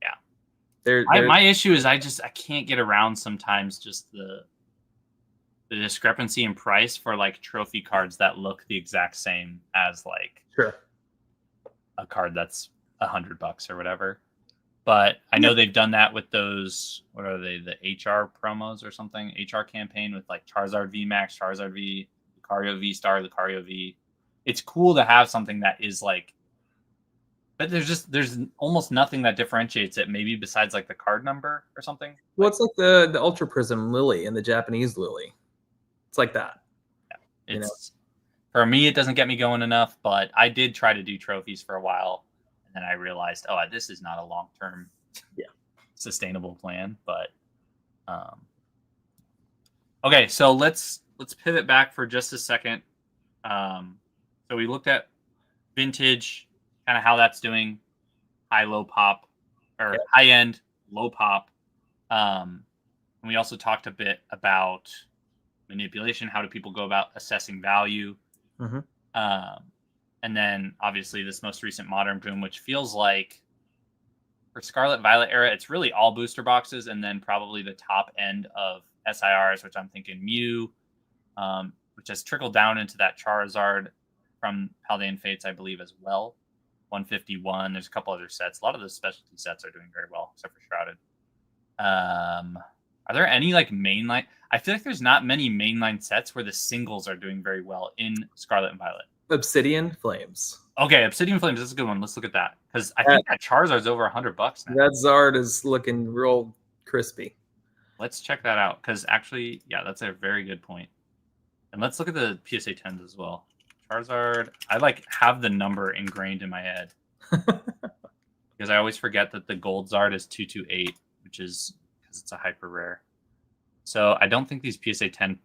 Yeah. My issue is I can't get around sometimes just the discrepancy in price for like trophy cards that look the exact same as like a card that's $100 or whatever. But I know they've done that with those, what are they, the HR promos or something? HR campaign with like Charizard VMAX, Charizard V, Lucario V Star, Lucario V. It's cool to have something that is like, but there's almost nothing that differentiates it, maybe besides like the card number or something. Well, it's like the Ultra Prism Lily and the Japanese Lily. It's like that. Yeah. It's for me, it doesn't get me going enough, but I did try to do trophies for a while. And then I realized, this is not a long-term sustainable plan. But okay, so let's pivot back for just a second. So we looked at vintage, kind of how that's doing, high, low pop, or high end, low pop. And we also talked a bit about manipulation. How do people go about assessing value? And then obviously this most recent modern boom, which feels like for Scarlet Violet era, it's really all booster boxes and then probably the top end of SIRs, which I'm thinking Mew, which has trickled down into that Charizard from Paldean Fates, I believe, as well. 151. There's a couple other sets. A lot of those specialty sets are doing very well, except for Shrouded. Are there any like mainline? I feel like there's not many mainline sets where the singles are doing very well in Scarlet and Violet. Obsidian Flames. Okay, Obsidian Flames is a good one. Let's look at that because I think that Charizard's over $100 now. That Zard is looking real crispy. Let's check that out because actually, that's a very good point. And let's look at the PSA 10s as well. Charizard, I like have the number ingrained in my head because I always forget that the gold Zard is 228, which is because it's a hyper rare. So I don't think these PSA 10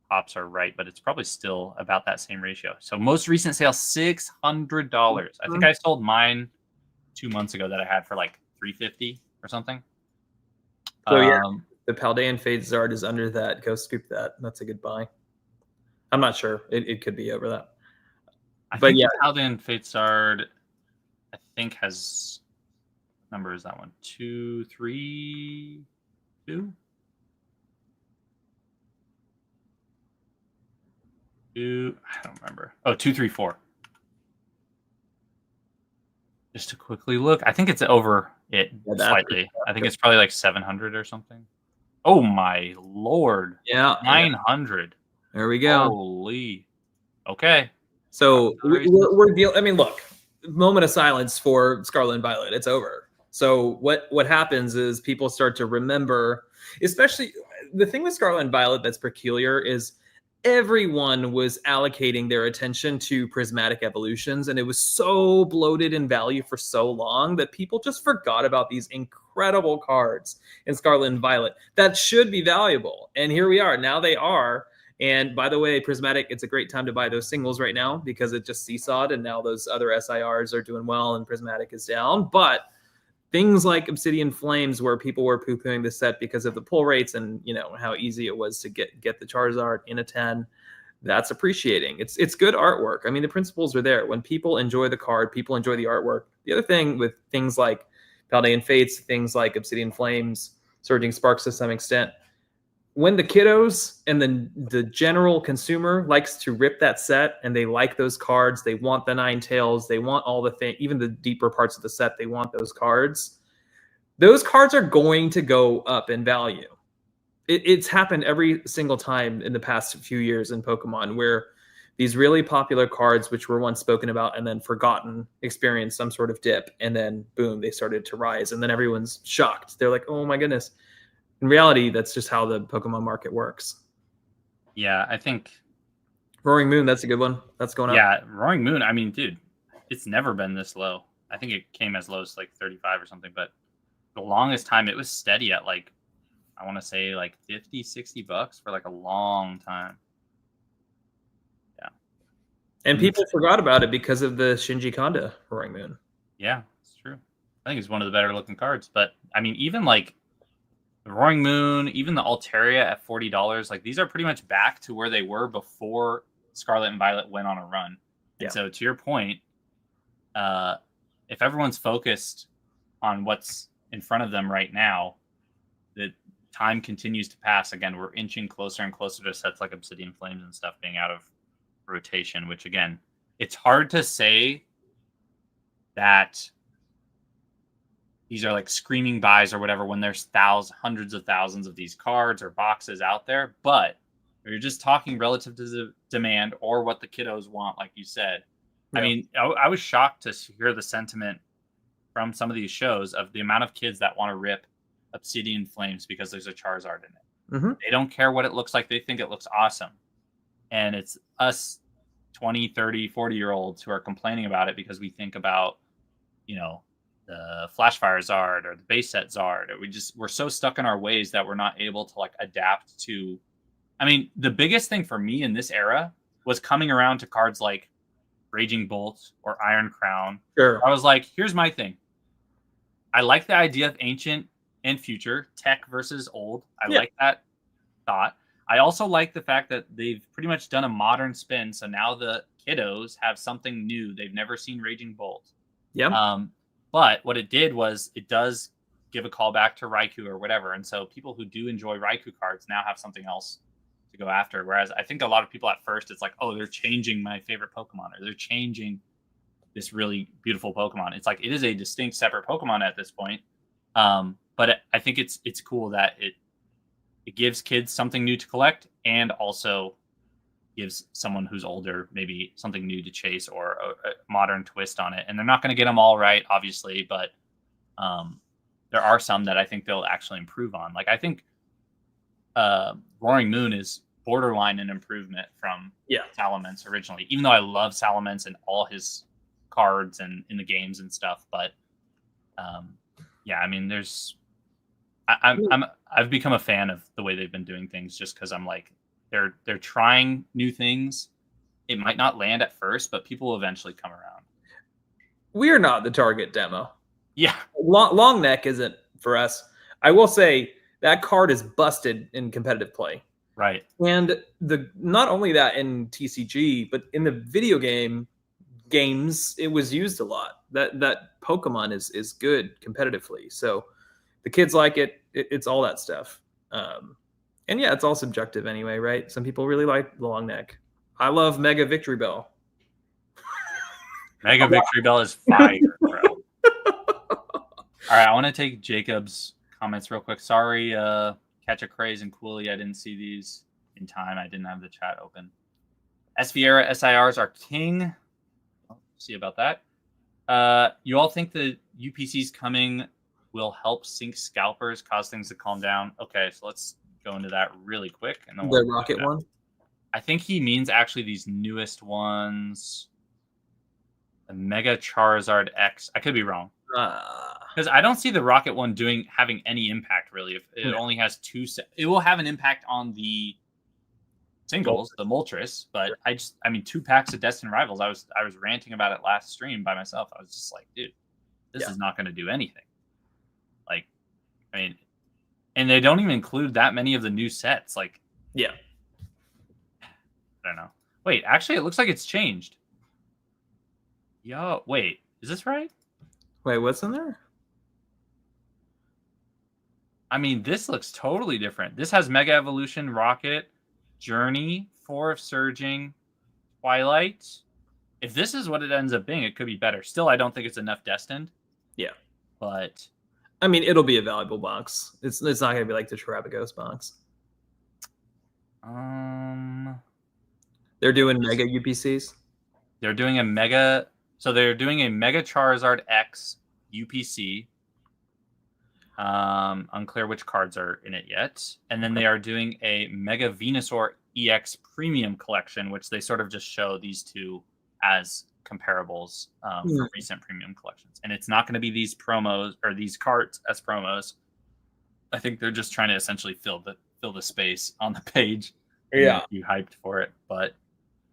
pops are right, but it's probably still about that same ratio. So most recent sale, $600. I think I sold mine 2 months ago that I had for like $350 or something. So the Paldean Fates Zard is under that. Go scoop that. That's a good buy. I'm not sure. It could be over that. I think the Paldean Fates Zard, I think has what number is that one? 232. I don't remember. 234. Just to quickly look, I think it's over it slightly. I think it's probably like 700 or something. Oh my lord! 900. There we go. Holy. Okay. So we're dealing. I mean, look, moment of silence for Scarlet and Violet. It's over. So what happens is people start to remember, especially the thing with Scarlet and Violet that's peculiar is everyone was allocating their attention to prismatic evolutions, and it was so bloated in value for so long that people just forgot about these incredible cards in Scarlet and Violet that should be valuable. And here we are. Now they are. And by the way, Prismatic, it's a great time to buy those singles right now because it just seesawed, and now those other SIRs are doing well and Prismatic is down. But things like Obsidian Flames, where people were poo-pooing the set because of the pull rates and how easy it was to get the Charizard in a 10, that's appreciating. It's good artwork. I mean, the principles are there. When people enjoy the card, people enjoy the artwork. The other thing with things like Paldean Fates, things like Obsidian Flames, Surging Sparks to some extent, when the kiddos and the general consumer likes to rip that set and they like those cards, they want the Nine Tails, they want all the things, even the deeper parts of the set, they want those cards. Those cards are going to go up in value. It's happened every single time in the past few years in Pokemon where these really popular cards, which were once spoken about and then forgotten, experienced some sort of dip, and then boom, they started to rise, and then everyone's shocked. They're like, oh my goodness. In reality, that's just how the Pokemon market works. Yeah, I think Roaring Moon, that's a good one. That's going up. Yeah, Roaring Moon. I mean, dude, it's never been this low. I think it came as low as like 35 or something, but the longest time it was steady at like, I want to say like 50, 60 bucks for like a long time. Yeah. And people forgot about it because of the Shinji Kanda Roaring Moon. Yeah, it's true. I think it's one of the better looking cards, but I mean, even like the Roaring Moon, even the Altaria at $40, like these are pretty much back to where they were before Scarlet and Violet went on a run. And so to your point, if everyone's focused on what's in front of them right now, the time continues to pass. Again, we're inching closer and closer to sets like Obsidian Flames and stuff being out of rotation, which again, it's hard to say that these are like screaming buys or whatever when there's hundreds of thousands of these cards or boxes out there. But you're just talking relative to the demand or what the kiddos want, like you said. Yeah. I mean, I was shocked to hear the sentiment from some of these shows of the amount of kids that want to rip Obsidian Flames because there's a Charizard in it. Mm-hmm. They don't care what it looks like. They think it looks awesome. And it's us 20, 30, 40-year-olds who are complaining about it because we think about, the Flashfire Zard or the base set Zard, or we're so stuck in our ways that we're not able to like adapt to. I mean, the biggest thing for me in this era was coming around to cards like Raging Bolt or Iron Crown. Sure. I was like, here's my thing. I like the idea of ancient and future, tech versus old. I like that thought. I also like the fact that they've pretty much done a modern spin. So now the kiddos have something new. They've never seen Raging Bolt. Yeah. But what it did was it does give a call back to Raikou or whatever. And so people who do enjoy Raikou cards now have something else to go after. Whereas I think a lot of people at first, it's like, oh, they're changing my favorite Pokemon, or they're changing this really beautiful Pokemon. It's like, it is a distinct separate Pokemon at this point. But I think it's cool that it gives kids something new to collect and also gives someone who's older maybe something new to chase or a modern twist on it. And they're not going to get them all right, obviously, but there are some that I think they'll actually improve on. Like I think Roaring Moon is borderline an improvement from Salamence originally, even though I love Salamence and all his cards and in the games and stuff. But I mean, I've become a fan of the way they've been doing things just because I'm like, they're trying new things. It might not land at first, but people will eventually come around. We are not the target demo. Yeah. Long neck isn't for us. I will say that card is busted in competitive play. Right. And not only that in TCG, but in the video games, it was used a lot. That Pokemon is good competitively. So the kids like it. It's all that stuff. And yeah, it's all subjective anyway, right? Some people really like the long neck. I love Mega Victory Bell. Mega Victory Bell is fire, bro. All right, I want to take Jacob's comments real quick. Sorry, Catch a Craze and Cooley. I didn't see these in time. I didn't have the chat open. S Vieira SIRs are king. Oh, see about that. You all think the UPCs coming will help sync scalpers, cause things to calm down? Okay, so let's go into that really quick. And then The rocket one? I think he means actually these newest ones. The Mega Charizard X. I could be wrong. Because I don't see the rocket one having any impact, really. If it only has it will have an impact on the singles, the Moltres, but I mean 2 packs of Destined Rivals. I was ranting about it last stream by myself. I was just like, dude, this is not going to do anything. Like, I mean, and they don't even include that many of the new sets. Like, yeah, I don't know. Wait, actually, it looks like it's changed. Yo, wait, is this right? Wait, what's in there? I mean, this looks totally different. This has Mega Evolution, Rocket, Journey, 4 of Surging, Twilight. If this is what it ends up being, it could be better. Still, I don't think it's enough Destined. Yeah. But I mean, it'll be a valuable box. It's not going to be like the Terabagos box. They're doing Mega UPCs. They're doing a Mega... So they're doing a Mega Charizard X UPC. Unclear which cards are in it yet. And then they are doing a Mega Venusaur EX Premium Collection, which they sort of just show these two as comparables for recent premium collections. And it's not going to be these promos or these cards as promos. I think they're just trying to essentially fill the space on the page. Yeah. You hyped for it. But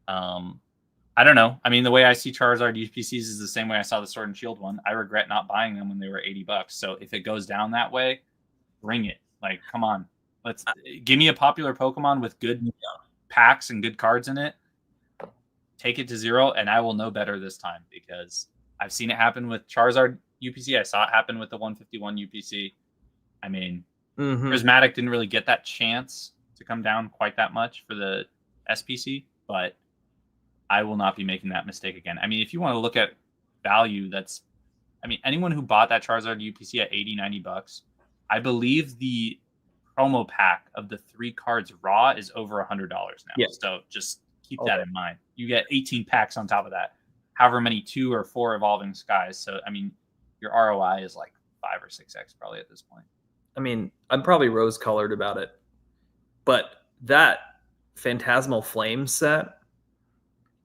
I don't know. I mean, the way I see Charizard UPCs is the same way I saw the Sword and Shield one. I regret not buying them when they were $80. So if it goes down that way, bring it. Like, come on. Let's give me a popular Pokemon with good packs and good cards in it. Take it to 0, and I will know better this time because I've seen it happen with Charizard UPC. I saw it happen with the 151 UPC. I mean, Prismatic didn't really get that chance to come down quite that much for the SPC, but I will not be making that mistake again. I mean, if you want to look at value, anyone who bought that Charizard UPC at $80-$90, I believe the promo pack of the 3 cards raw is over $100 now. Yeah. So just keep that in mind. You get 18 packs on top of that, however many 2 or 4 Evolving Skies. So, I mean, your ROI is like 5 or 6x probably at this point. I mean, I'm probably rose-colored about it, but that Phantasmal Flame set,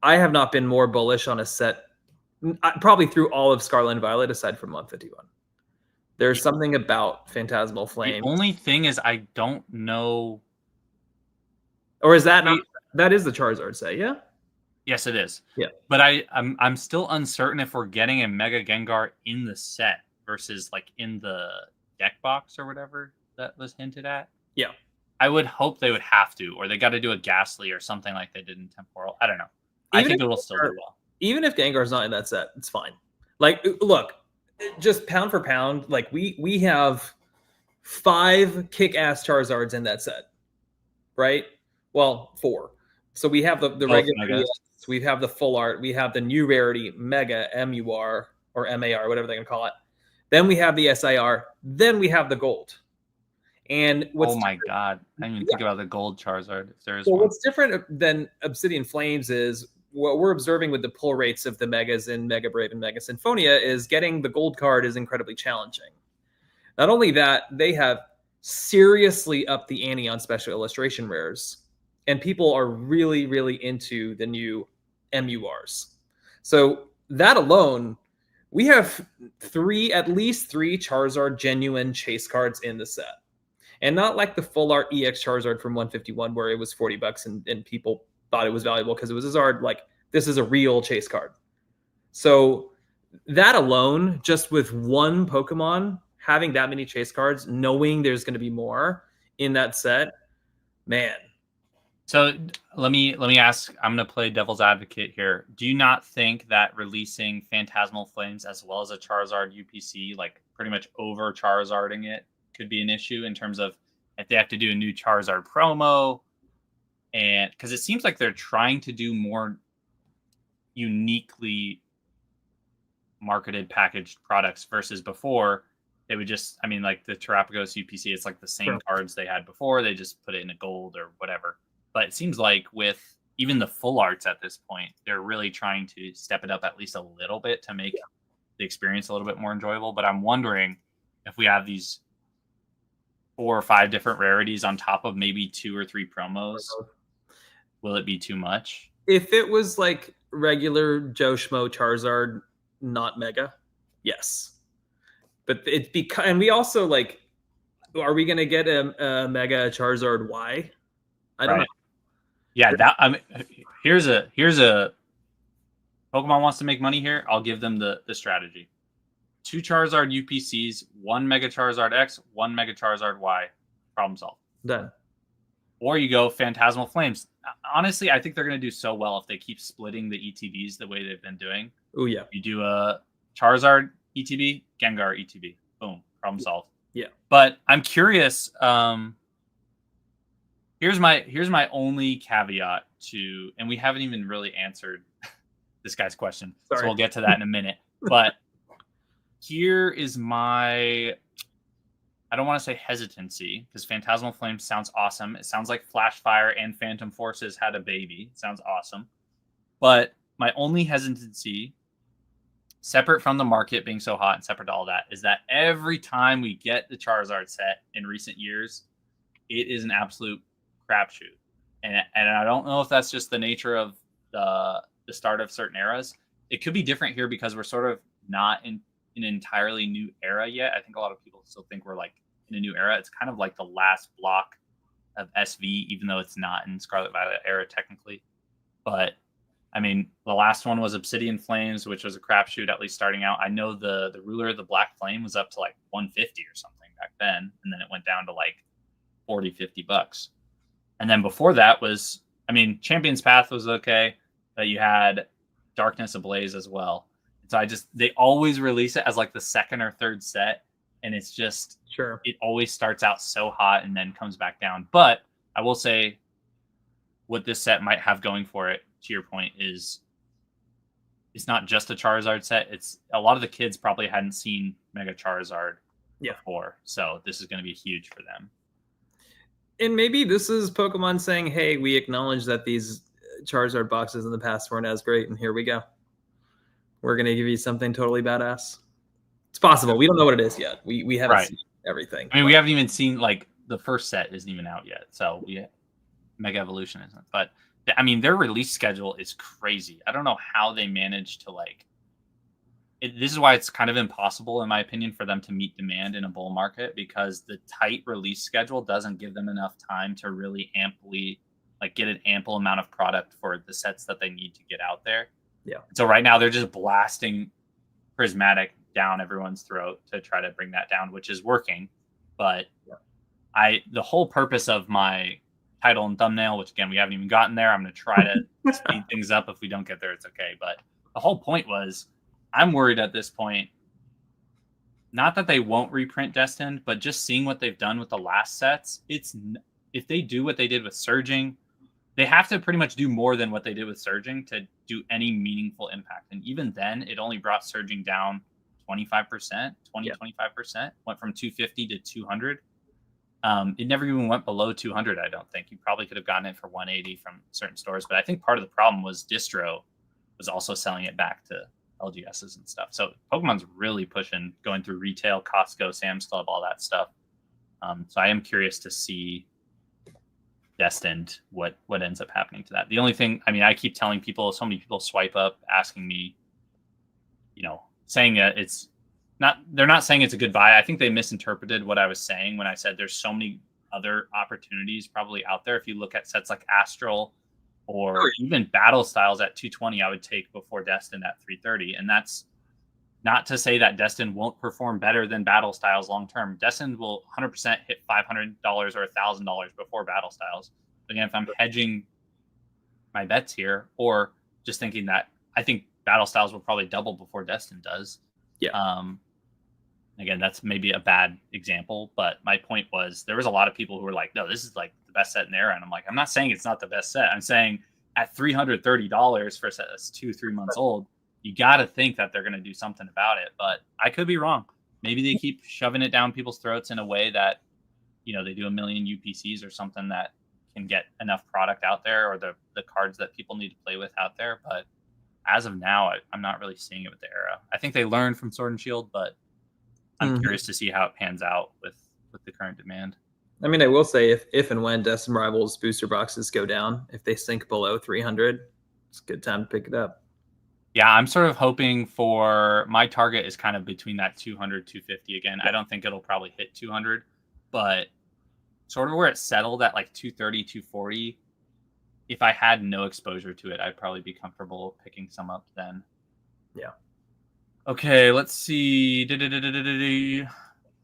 I have not been more bullish on a set probably through all of Scarlet and Violet aside from 151. There's something about Phantasmal Flame. The only thing is I don't know. Or is that not? That is the Charizard set, yeah? Yes, it is. Yeah. But I'm still uncertain if we're getting a Mega Gengar in the set versus like in the deck box or whatever that was hinted at. Yeah. I would hope they would have to, or they got to do a Ghastly or something like they did in Temporal. I don't know. I think it will still do well. Even if Gengar's not in that set, it's fine. Like, look, just pound for pound, like we have 5 kick-ass Charizards in that set, right? Well, 4. So we have the regular EX, we have the full art, we have the new rarity Mega MUR or MAR, whatever they're gonna call it. Then we have the SIR. Then we have the gold. And oh my god, I didn't even think about the gold Charizard. If there is one. What's different than Obsidian Flames is what we're observing with the pull rates of the Megas in Mega Brave and Mega Symphonia is getting the gold card is incredibly challenging. Not only that, they have seriously upped the ante on special illustration rares, and people are really, really into the new MURs. So that alone, we have at least three Charizard genuine chase cards in the set. And not like the full art EX Charizard from 151 where it was $40 and people thought it was valuable because it was Zard. Like, this is a real chase card. So that alone, just with one Pokemon, having that many chase cards, knowing there's going to be more in that set, man. So let me ask, I'm going to play devil's advocate here. Do you not think that releasing Phantasmal Flames as well as a Charizard UPC, like pretty much over Charizarding it, could be an issue in terms of if they have to do a new Charizard promo? And because it seems like they're trying to do more uniquely marketed packaged products versus before they would just, I mean, like the Terapagos UPC, it's like the same cards they had before. They just put it in a gold or whatever. But it seems like with even the full arts at this point, they're really trying to step it up at least a little bit to make the experience a little bit more enjoyable. But I'm wondering if we have these 4 or 5 different rarities on top of maybe 2 or 3 promos, will it be too much? If it was like regular Joe Schmo Charizard, not Mega, yes. But it's because, and we also like, are we gonna get a Mega Charizard Y? I don't know. Yeah, that I mean, here's a Pokemon wants to make money here. I'll give them the strategy: 2 Charizard UPCs, 1 Mega Charizard X, 1 Mega Charizard Y. Problem solved. Done. Or you go Phantasmal Flames. Honestly, I think they're going to do so well if they keep splitting the ETBs the way they've been doing. Oh yeah. You do a Charizard ETB, Gengar ETB. Boom. Problem solved. Yeah. But I'm curious. Here's my only caveat to, and we haven't even really answered this guy's question. Sorry. So we'll get to that in a minute. But here is my, I don't want to say hesitancy, because Phantasmal Flame sounds awesome. It sounds like Flash Fire and Phantom Forces had a baby. It sounds awesome. But my only hesitancy, separate from the market being so hot and separate to all that, is that every time we get the Charizard set in recent years, it is an absolute crapshoot. And I don't know if that's just the nature of the start of certain eras. It could be different here because we're sort of not in an entirely new era yet. I think a lot of people still think we're like in a new era. It's kind of like the last block of SV, even though it's not in Scarlet Violet era technically. But I mean, the last one was Obsidian Flames, which was a crapshoot, at least starting out. I know the Ruler of the Black Flame was up to like 150 or something back then, and then it went down to like 40, $50. And then before that was, I mean, Champion's Path was okay, but you had Darkness Ablaze as well. So they always release it as like the second or third set, and it's just, sure, it always starts out so hot and then comes back down. But I will say what this set might have going for it, to your point, is it's not just a Charizard set. It's a lot of the kids probably hadn't seen Mega Charizard before, so this is going to be huge for them. And maybe this is Pokemon saying, hey, we acknowledge that these Charizard boxes in the past weren't as great, and here we go. We're going to give you something totally badass. It's possible. We don't know what it is yet. We haven't seen everything. I mean, we haven't even seen, like, the first set isn't even out yet, so Mega Evolution isn't. But, I mean, their release schedule is crazy. I don't know how they managed to, like... this is why it's kind of impossible, in my opinion, for them to meet demand in a bull market, because the tight release schedule doesn't give them enough time to really amply, like, get an ample amount of product for the sets that they need to get out there. Yeah. So right now they're just blasting Prismatic down everyone's throat to try to bring that down, which is working. But the whole purpose of my title and thumbnail, which again we haven't even gotten there, I'm going to try to speed things up. If we don't get there, it's okay. But the whole point was, I'm worried at this point, not that they won't reprint Destined, but just seeing what they've done with the last sets. If they do what they did with Surging, they have to pretty much do more than what they did with Surging to do any meaningful impact. And even then, it only brought Surging down 25%, 25%, went from 250 to 200. It never even went below 200, I don't think. You probably could have gotten it for 180 from certain stores. But I think part of the problem was Distro was also selling it back to LGSs and stuff. So Pokemon's really pushing, going through retail, Costco, Sam's Club, all that stuff. So I am curious to see Destined, what ends up happening to that. The only thing, I mean, I keep telling people, so many people swipe up asking me, saying that it's not, they're not saying it's a good buy. I think they misinterpreted what I was saying when I said there's so many other opportunities probably out there. If you look at sets like Astral or even Battle Styles at 220, I would take before Destined at 330. And that's not to say that Destined won't perform better than Battle Styles long term. Destined will 100% hit $500 or $1,000 before Battle Styles. Again, if I'm hedging my bets here, or just thinking that I think Battle Styles will probably double before Destined does. Yeah. Again, that's maybe a bad example, but my point was there was a lot of people who were like, no, this is like the best set in the era. And I'm like, I'm not saying it's not the best set. I'm saying at $330 for a set that's 2-3 months old, you got to think that they're going to do something about it. But I could be wrong. Maybe they keep shoving it down people's throats in a way that, they do 1 million UPCs or something that can get enough product out there, or the cards that people need to play with out there. But as of now, I'm not really seeing it with the Era. I think they learned from Sword and Shield, but I'm curious to see how it pans out with the current demand. I mean, I will say if and when Destin Rivals booster boxes go down, if they sink below 300, it's a good time to pick it up. Yeah, I'm sort of hoping for my target is kind of between that 200, 250 again. I don't think it'll probably hit 200, but sort of where it settled at like 230, 240. If I had no exposure to it, I'd probably be comfortable picking some up then. Yeah. Okay, let's see.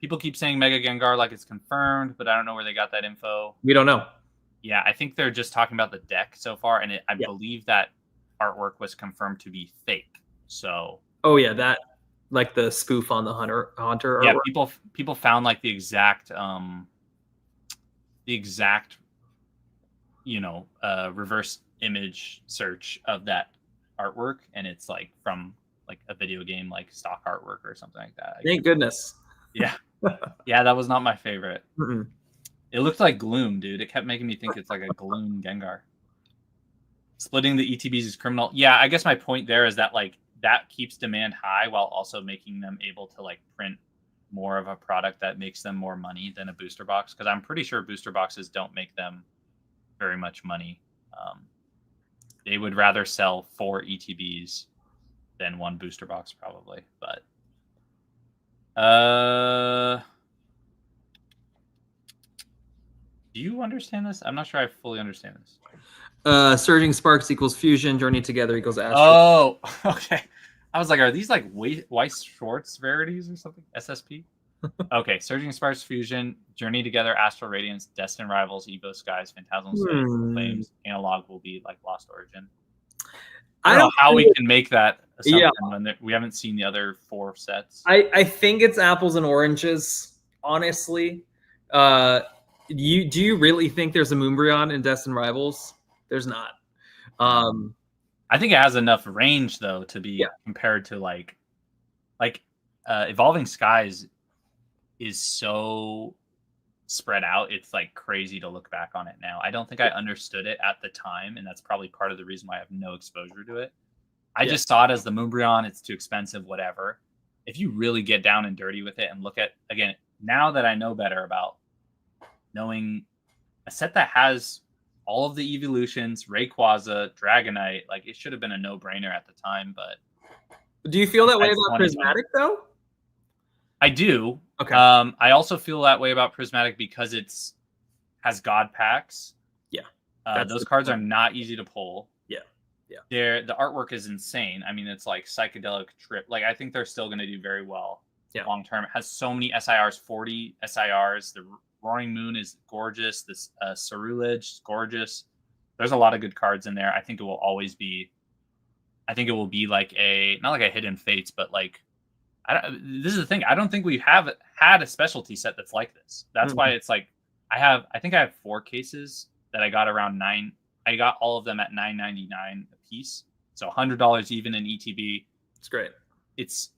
People keep saying Mega Gengar like it's confirmed, but I don't know where they got that info. We don't know. Yeah, I think they're just talking about the deck so far, and I believe that artwork was confirmed to be fake. So. Oh yeah, that like the spoof on the Haunter. Yeah, people found like the exact reverse image search of that artwork, and it's like from like a video game, like stock artwork or something like that. Thank goodness. Yeah. Yeah, that was not my favorite. Mm-mm. It looked like Gloom, dude. It kept making me think it's like a Gloom Gengar. Splitting the ETBs is criminal. Yeah, I guess my point there is that like that keeps demand high while also making them able to like print more of a product that makes them more money than a booster box, because I'm pretty sure booster boxes don't make them very much money. They would rather sell 4 ETBs than 1 booster box probably, but do you understand this? I'm not sure I fully understand this. Surging Sparks equals Fusion. Journey Together equals Astro. Oh, okay. I was like, are these like Weiss Schwartz rarities or something? SSP? Okay, Surging Sparks Fusion, Journey Together, Astral Radiance, Destin Rivals, Evo Skies, Phantasmal Flames, Analog will be like Lost Origin. I don't know how we can make that assumption when we haven't seen the other 4 sets. I think it's apples and oranges, honestly. Do you really think there's a Moonbryon in Destin Rivals? There's not. I think it has enough range though to be compared to like Evolving Skies is so spread out. It's like crazy to look back on it now. I don't think I understood it at the time, and that's probably part of the reason why I have no exposure to it. I just saw it as the Moonbryon. It's too expensive, whatever. If you really get down and dirty with it and look at, again, now that I know better about knowing a set that has all of the evolutions, Rayquaza, Dragonite, like it should have been a no-brainer at the time, but do you feel that way about Prismatic though? I do. Okay. I also feel that way about Prismatic because has God packs. Yeah. Those cards are not easy to pull. Yeah. The artwork is insane. I mean, it's like psychedelic trip. Like I think they're still going to do very well long term. It has so many SIRs, 40 SIRs. The Roaring Moon is gorgeous. This Cerulege is gorgeous. There's a lot of good cards in there. I think it will always be. I think it will be like not like a Hidden Fates, but like this is the thing. I don't think we have had a specialty set that's like this. That's why it's like I think I have 4 cases that I got around 9. I got all of them at $9.99 a piece, so $100 even in ETB. It's great. It's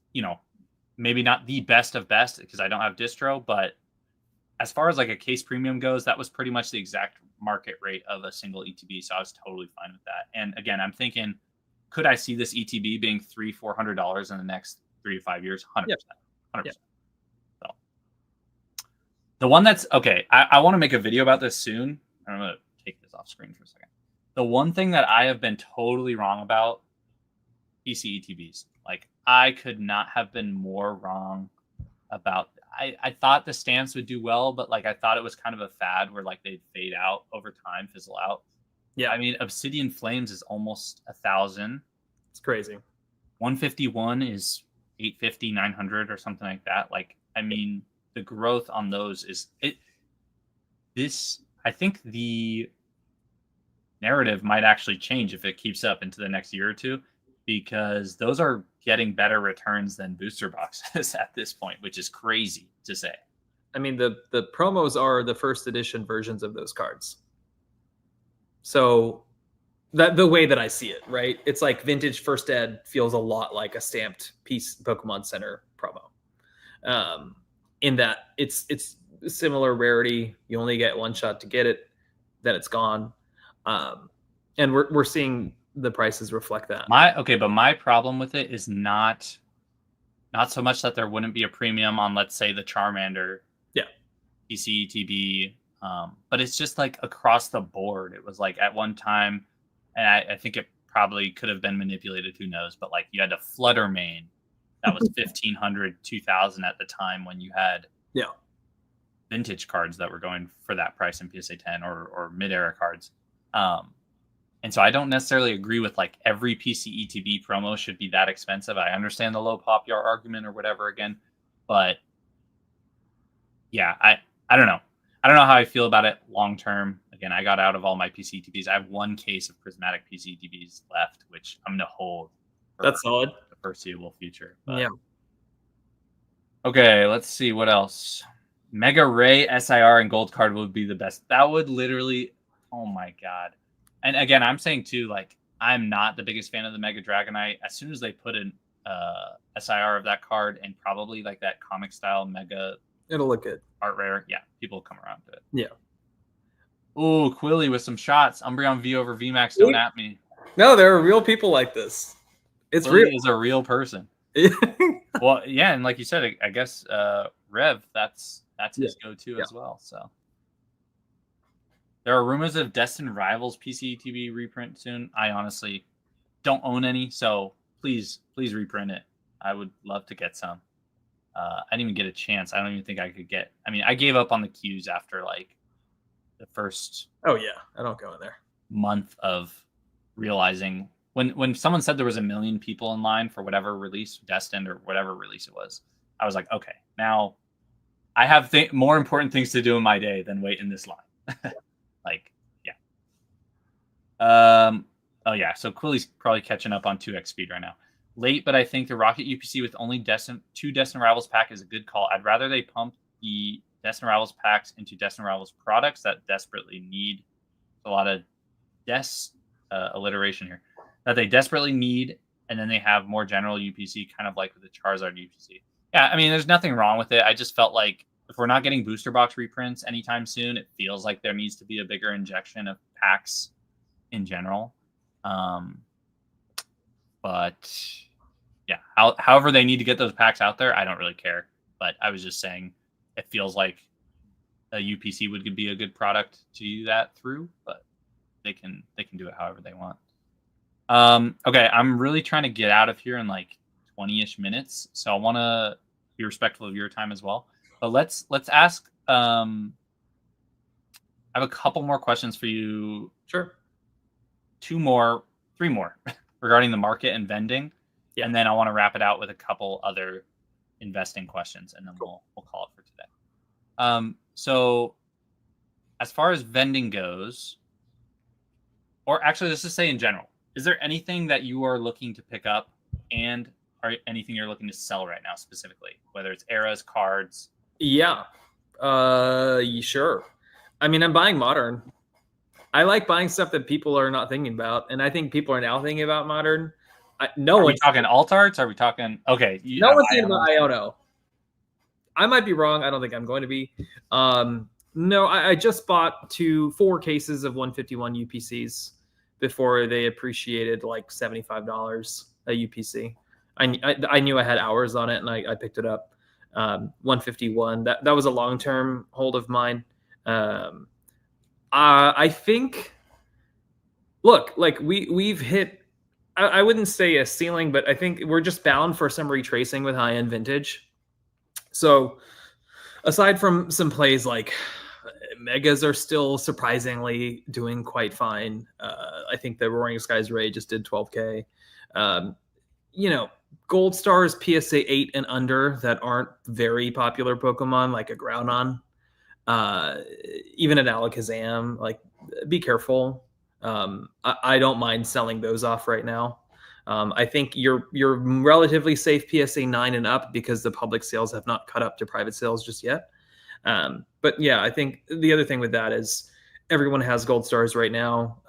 maybe not the best of best because I don't have distro, but as far as like a case premium goes, that was pretty much the exact market rate of a single ETB. So I was totally fine with that. And again, I'm thinking, could I see this ETB being $300-$400 in the next 3 to 5 years? 100%. 100%. So the one that's okay, I want to make a video about this soon. I'm going to take this off screen for a second. The one thing that I have been totally wrong about PC ETBs, like I could not have been more wrong about. I thought the stance would do well, but like I thought it was kind of a fad where like they'd fade out over time, fizzle out. Yeah, I mean, Obsidian Flames is almost 1,000. It's crazy. 151 is 850, 900 or something like that. Like, I mean, the growth on those is it. I think the narrative might actually change if it keeps up into the next year or two, because those are getting better returns than booster boxes at this point, which is crazy to say. I mean, the promos are the first edition versions of those cards. So that the way that I see it, right? It's like vintage first ed feels a lot like a stamped piece Pokemon Center promo. In that it's similar rarity. You only get one shot to get it, then it's gone. And we're seeing the prices reflect that. But my problem with it is not so much that there wouldn't be a premium on, let's say, the Charmander, PC ETB, but it's just like across the board. It was like at one time, and I think it probably could have been manipulated, who knows, but like you had a Flutter main that was 1,500, 2,000 at the time when you had vintage cards that were going for that price in PSA 10 or mid-era cards. And so I don't necessarily agree with like every PC ETB promo should be that expensive. I understand the low pop yard argument or whatever again, but yeah, I don't know. I don't know how I feel about it long term. Again, I got out of all my PC ETBs. I have one case of prismatic PC ETBs left, which I'm going to hold. That's solid. The foreseeable future. But. Yeah. Okay, let's see what else. Mega Ray SIR and Gold card would be the best. That would literally, oh my god. And again, I'm saying too, like I'm not the biggest fan of the Mega Dragonite. As soon as they put an SIR of that card and probably like that comic style Mega, it'll look good. Art rare, yeah, people will come around to it. Yeah. Oh, Quilly with some shots. Umbreon V over VMAX. Don't at me. No, there are real people like this. It's Quilly real. Is a real person. Well, yeah, and like you said, I guess Rev, that's his go-to as well. So there are rumors of Destined Rivals PCTV reprint soon. I honestly don't own any, so please reprint it. I would love to get some. I didn't even get a chance. I don't even think I could get. I mean, I gave up on the queues after like the first. Oh yeah, I don't go in there. Month of realizing when someone said there was 1 million people in line for whatever release, Destined or whatever release it was, I was like, okay, now I have more important things to do in my day than wait in this line. Like, yeah. Oh yeah. So Quilly's probably catching up on 2x speed right now. Late, but I think the Rocket UPC with only two Destined Rivals pack is a good call. I'd rather they pump the Destined Rivals packs into Destined Rivals products that desperately need a lot of alliteration here, that they desperately need, and then they have more general UPC, kind of like with the Charizard UPC. Yeah, I mean, there's nothing wrong with it. I just felt like if we're not getting booster box reprints anytime soon, it feels like there needs to be a bigger injection of packs in general. But yeah, however they need to get those packs out there, I don't really care. But I was just saying, it feels like a UPC would be a good product to do that through, but they can do it however they want. Okay, I'm really trying to get out of here in like 20-ish minutes, so I want to be respectful of your time as well. But let's ask. I have a couple more questions for you. Sure. 3 more regarding the market and vending, and then I want to wrap it out with a couple other investing questions, and then we'll call it for today. So as far as vending goes, or actually let's just say in general, is there anything that you are looking to pick up and or anything you're looking to sell right now specifically, whether it's eras, cards? Yeah. Sure. I mean, I'm buying Modern. I like buying stuff that people are not thinking about, and I think people are now thinking about Modern. Are we talking alt arts? Are we talking? Okay. No one's thinking about Iono. I might be wrong. I don't think I'm going to be. No, I just bought 4 cases of 151 UPCs before they appreciated like $75 a UPC. I knew I had hours on it, and I picked it up. 151. That was a long-term hold of mine. I think. Look, like we've hit. I wouldn't say a ceiling, but I think we're just bound for some retracing with high-end vintage. So, aside from some plays like Megas are still surprisingly doing quite fine. I think the Roaring Skies Ray just did 12K. Gold Stars PSA 8 and under that aren't very popular Pokemon, like a Groudon, even an Alakazam, like be careful. I don't mind selling those off right now. I think you're relatively safe PSA 9 and up because the public sales have not caught up to private sales just yet. But yeah, I think the other thing with that is everyone has Gold Stars right now.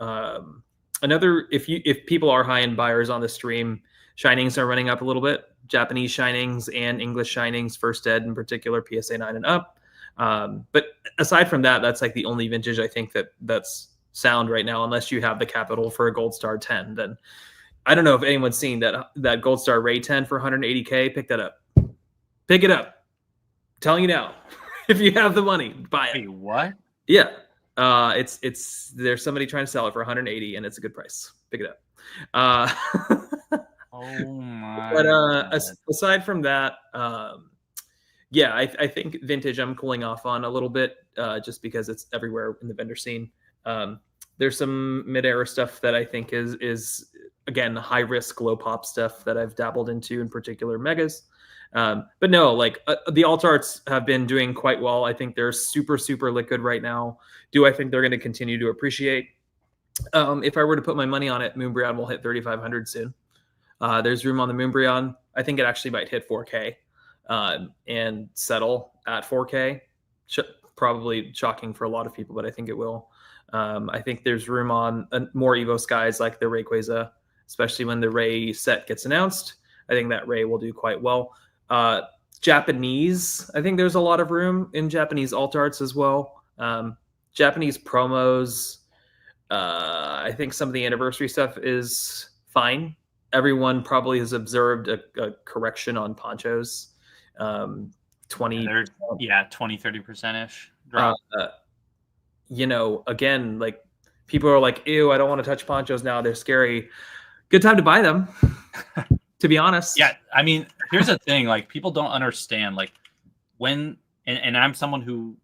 If people are high-end buyers on the stream, Shinings are running up a little bit. Japanese Shinings and English Shinings, First Ed in particular, PSA 9 and up. But aside from that, that's like the only vintage I think that's sound right now, unless you have the capital for a Gold Star 10. Then I don't know if anyone's seen that Gold Star Ray 10 for 180K. Pick that up. Pick it up. I'm telling you now, if you have the money, buy it. Wait, what? Yeah, it's there's somebody trying to sell it for 180, and it's a good price. Pick it up. Oh my! But aside from that, yeah, I think vintage I'm cooling off on a little bit, just because it's everywhere in the vendor scene. There's some mid-era stuff that I think is again high risk, low pop stuff that I've dabbled into, in particular megas. But no, like the alt arts have been doing quite well. I think they're super liquid right now. Do I think they're going to continue to appreciate? If I were to put my money on it, Moonbryon will hit 3,500 soon. There's room on the Moonbryon. I think it actually might hit 4K and settle at 4K. Probably shocking for a lot of people, but I think it will. I think there's room on more Evo Skies like the Rayquaza, especially when the Ray set gets announced. I think that Ray will do quite well. Japanese, I think there's a lot of room in Japanese alt arts as well. Japanese promos, I think some of the anniversary stuff is fine. Everyone probably has observed a correction on ponchos. 20-30% ish drop. You know, again, like people are like, ew, I don't want to touch ponchos now, they're scary. Good time to buy them. To be honest. Yeah, I mean, here's the thing, like people don't understand, like when and I'm someone who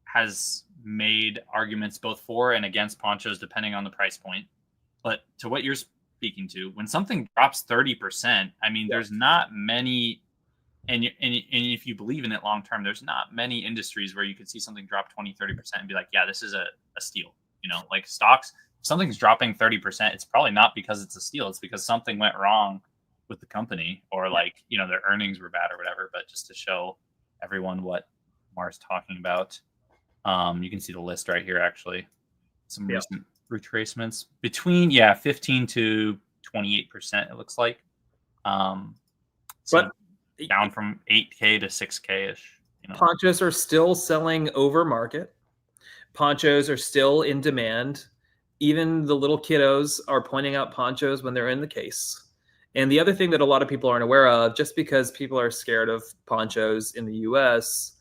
has made arguments both for and against ponchos depending on the price point. But to what you're speaking to, when something drops 30%, I mean, there's not many, and if you believe in it long term, there's not many industries where you could see something drop 20-30% and be like, yeah, this is a steal. You know, like stocks, if something's dropping 30%, it's probably not because it's a steal. It's because something went wrong with the company, or like, you know, their earnings were bad or whatever. But just to show everyone what Mar's talking about, you can see the list right here, actually. Some recent retracements between 15 to 28%, it looks like. So down from 8K to 6K ish. You know. Ponchos are still selling over market. Ponchos are still in demand. Even the little kiddos are pointing out ponchos when they're in the case. And the other thing that a lot of people aren't aware of, just because people are scared of ponchos in the US,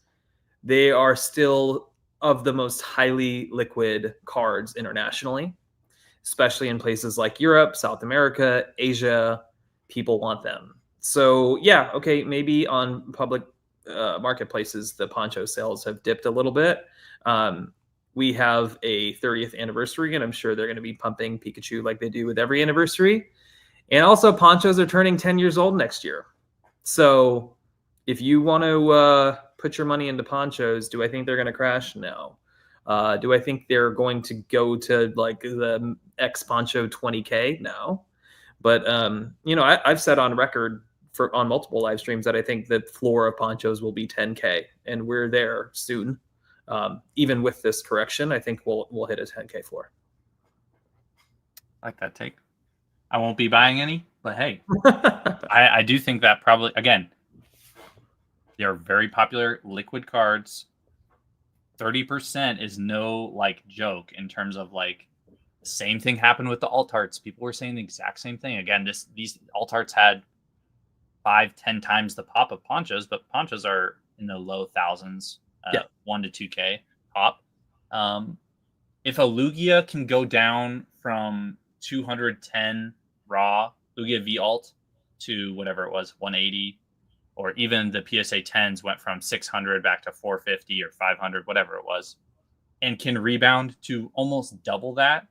they are still of the most highly liquid cards internationally, especially in places like Europe, South America, Asia. People want them. So yeah, okay, maybe on public marketplaces, the poncho sales have dipped a little bit. We have a 30th anniversary, and I'm sure they're going to be pumping Pikachu like they do with every anniversary. And also, ponchos are turning 10 years old next year. So if you want to put your money into ponchos, do I think they're going to crash? No. Do I think they're going to go to like the X poncho 20K? No. But, you know, I've said on record on multiple live streams that I think the floor of ponchos will be 10K, and we're there soon. Even with this correction, I think we'll hit a 10K floor. I like that take. I won't be buying any, but hey, I do think that probably, again, they're very popular liquid cards. 30% is no like joke in terms of like the same thing happened with the alt arts. People were saying the exact same thing. Again, these alt arts had 5-10 times the pop of ponchos, but ponchos are in the low thousands, 1 to 2K pop. If a Lugia can go down from 210 raw Lugia V alt to whatever it was, 180, or even the PSA 10s went from 600 back to 450 or 500, whatever it was, and can rebound to almost double that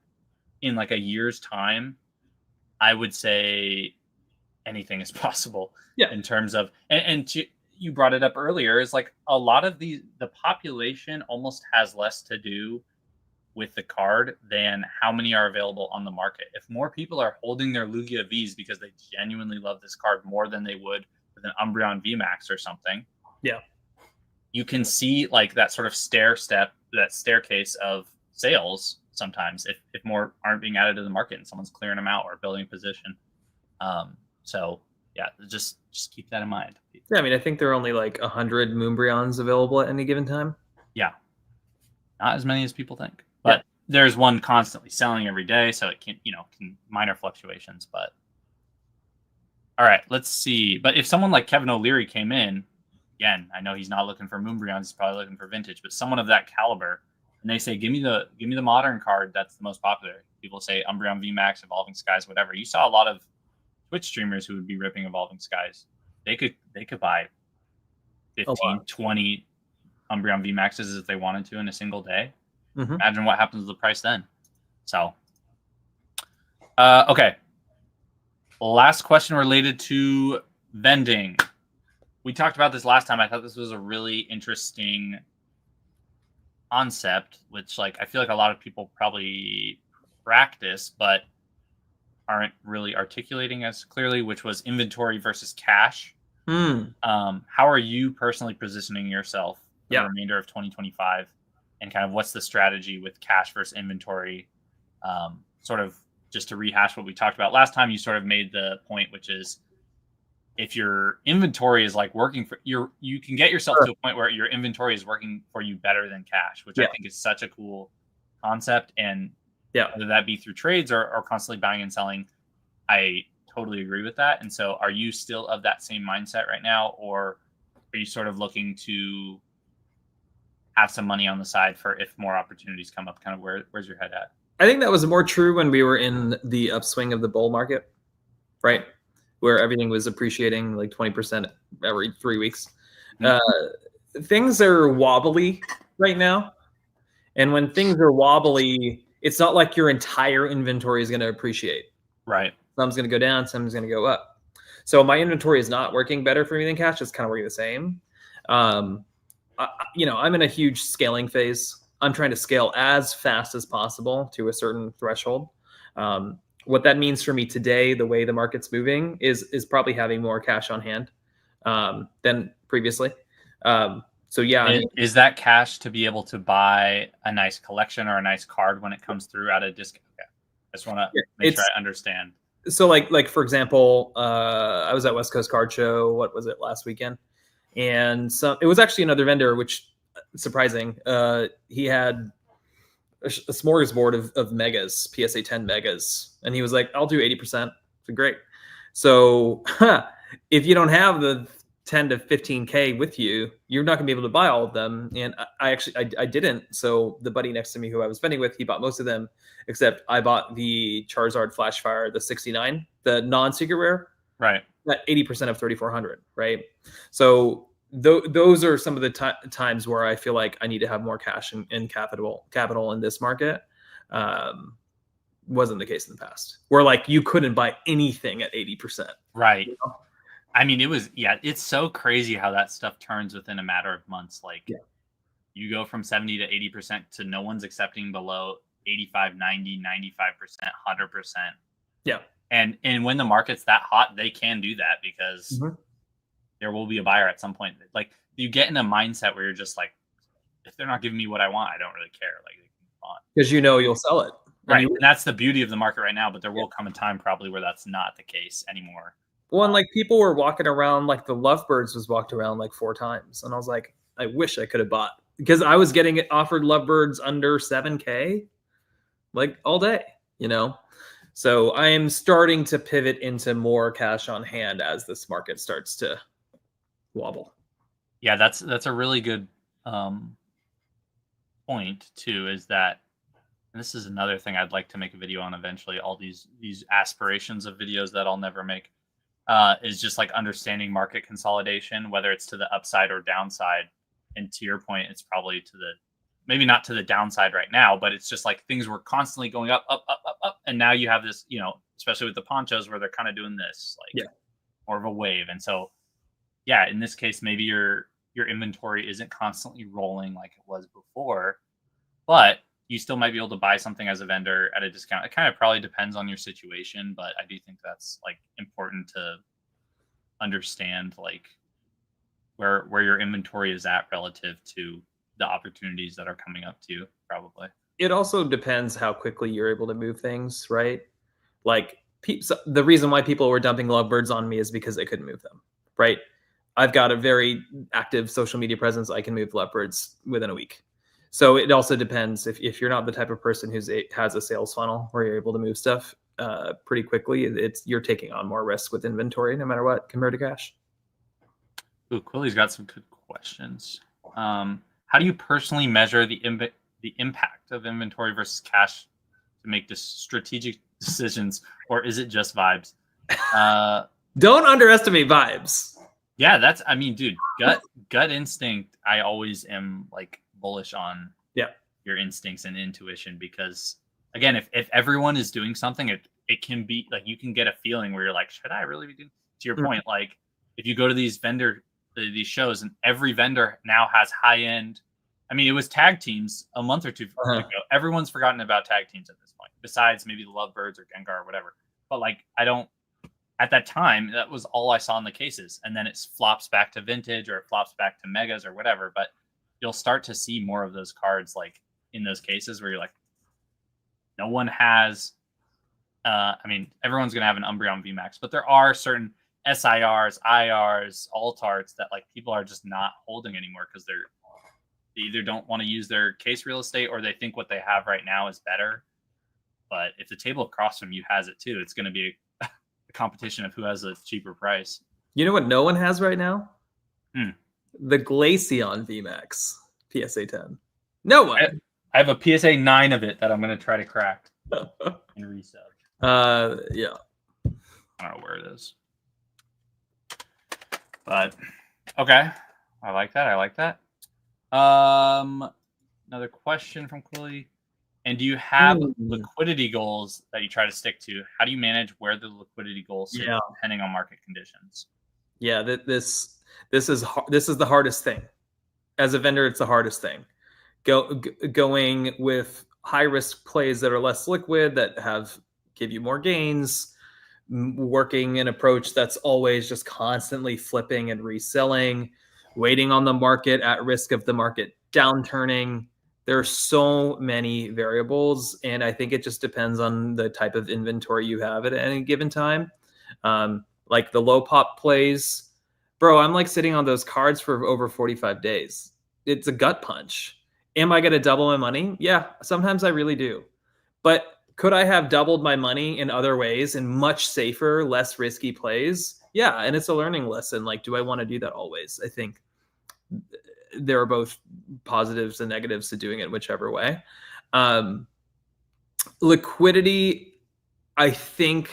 in like a year's time, I would say anything is possible. In terms of, you brought it up earlier, is like a lot of the population almost has less to do with the card than how many are available on the market. If more people are holding their Lugia Vs because they genuinely love this card more than they would with an Umbreon VMAX or something, you can see like that sort of that staircase of sales sometimes if more aren't being added to the market and someone's clearing them out or building a position. So yeah, just keep that in mind. Yeah, I mean, I think there are only like 100 Moonbryons available at any given time. Yeah, not as many as people think. But there's one constantly selling every day, so it can minor fluctuations. But all right, let's see. But if someone like Kevin O'Leary came in, again, I know he's not looking for Moonbreons, he's probably looking for vintage, but someone of that caliber, and they say, give me the modern card that's the most popular. People say Umbreon VMAX, Evolving Skies, whatever. You saw a lot of Twitch streamers who would be ripping Evolving Skies. They could buy 15, 20 Umbreon VMAXs if they wanted to in a single day. Imagine what happens to the price then. So, okay. Last question related to vending. We talked about this last time. I thought this was a really interesting concept, which like I feel like a lot of people probably practice, but aren't really articulating as clearly, which was inventory versus cash. How are you personally positioning yourself for the remainder of 2025? And kind of what's the strategy with cash versus inventory? Sort of just to rehash what we talked about last time, you sort of made the point, which is if your inventory is like working for you can get yourself to a point where your inventory is working for you better than cash, which I think is such a cool concept. And whether that be through trades or constantly buying and selling, I totally agree with that. And so are you still of that same mindset right now, or are you sort of looking to have some money on the side for if more opportunities come up? Kind of where's your head at? I think that was more true when we were in the upswing of the bull market, right? Where everything was appreciating like 20% every 3 weeks. Things are wobbly right now. And when things are wobbly, it's not like your entire inventory is going to appreciate. Right. Some's going to go down, some's going to go up. So my inventory is not working better for me than cash. It's kind of working the same. I'm in a huge scaling phase. I'm trying to scale as fast as possible to a certain threshold. What that means for me today, the way the market's moving, is probably having more cash on hand than previously. Is that cash to be able to buy a nice collection or a nice card when it comes through at a discount? Okay. I just want to make sure I understand. So like for example, I was at West Coast Card Show. What was it, last weekend? And so it was actually another vendor, which surprising. He had a smorgasbord of megas, PSA 10 megas, and he was like, "I'll do 80%." So great. So if you don't have the 10 to 15K with you, you're not gonna be able to buy all of them. And I didn't. So the buddy next to me who I was spending with, he bought most of them, except I bought the Charizard Flashfire, the 69, the non-secret rare. Right. At 80% of 3,400, right? So those are some of the times where I feel like I need to have more cash and capital in this market. Wasn't the case in the past, where like you couldn't buy anything at 80%. Right. You know? I mean, it's so crazy how that stuff turns within a matter of months. Like you go from 70 to 80% to no one's accepting below 85, 90, 95%, 100%. Yeah. And when the market's that hot, they can do that because there will be a buyer at some point. Like you get in a mindset where you're just like, if they're not giving me what I want, I don't really care. Like they can move on. Because you'll sell it. Right. And that's the beauty of the market right now, but there will come a time probably where that's not the case anymore. Well, and like people were walking around, like the Lovebirds was walked around like 4 times. And I was like, I wish I could have bought, because I was getting it offered Lovebirds under 7K like all day, So I am starting to pivot into more cash on hand as this market starts to wobble. Yeah, that's a really good point too, is that, and this is another thing I'd like to make a video on eventually, all these aspirations of videos that I'll never make, is just like understanding market consolidation, whether it's to the upside or downside. And to your point, it's probably maybe not to the downside right now, but it's just like things were constantly going up. And now you have this, especially with the ponchos where they're kind of doing this, like more of a wave. And so, in this case, maybe your inventory isn't constantly rolling like it was before, but you still might be able to buy something as a vendor at a discount. It kind of probably depends on your situation, but I do think that's like important to understand, like where your inventory is at relative to the opportunities that are coming up to you, probably. It also depends how quickly you're able to move things, right? Like the reason why people were dumping Lovebirds on me is because they couldn't move them, right? I've got a very active social media presence. I can move Lovebirds within a week. So it also depends if you're not the type of person who has a sales funnel where you're able to move stuff pretty quickly. You're taking on more risk with inventory, no matter what, compared to cash. Ooh, Quilly's got some good questions. How do you personally measure the impact of inventory versus cash to make strategic decisions, or is it just vibes? Don't underestimate vibes. Yeah, I mean, dude, gut instinct. I always am like bullish on your instincts and intuition, because again, if everyone is doing something, it can be like, you can get a feeling where you're like, should I really be doing? To your point, like if you go to these shows and every vendor now has high end. I mean, it was tag teams a month or two ago. Everyone's forgotten about tag teams at this point, besides maybe the Lovebirds or Gengar or whatever. But like, at that time, that was all I saw in the cases. And then it flops back to vintage, or it flops back to megas or whatever. But you'll start to see more of those cards like in those cases where you're like, no one has, I mean, everyone's going to have an Umbreon VMAX, but there are certain SIRs, IRs, Altarts that like people are just not holding anymore because they either don't want to use their case real estate, or they think what they have right now is better. But if the table across from you has it too, it's going to be a competition of who has a cheaper price. You know what no one has right now? The Glaceon VMAX PSA 10. No one. I have a PSA 9 of it that I'm going to try to crack and resub. Yeah. I don't know where it is. But okay. I like that. Another question from Quilly. And do you have liquidity goals that you try to stick to? How do you manage where the liquidity goals sit depending on market conditions? Yeah, this is the hardest thing. As a vendor, it's the hardest thing. Going with high risk plays that are less liquid, that give you more gains, working an approach that's always just constantly flipping and reselling, waiting on the market at risk of the market downturning. There are so many variables, and I think it just depends on the type of inventory you have at any given time. Like the low pop plays, bro, I'm like sitting on those cards for over 45 days. It's a gut punch. Am I going to double my money? Yeah, sometimes I really do. But could I have doubled my money in other ways, in much safer, less risky plays? Yeah, and it's a learning lesson. Like, do I want to do that always? I think there are both positives and negatives to doing it whichever way. Liquidity, I think,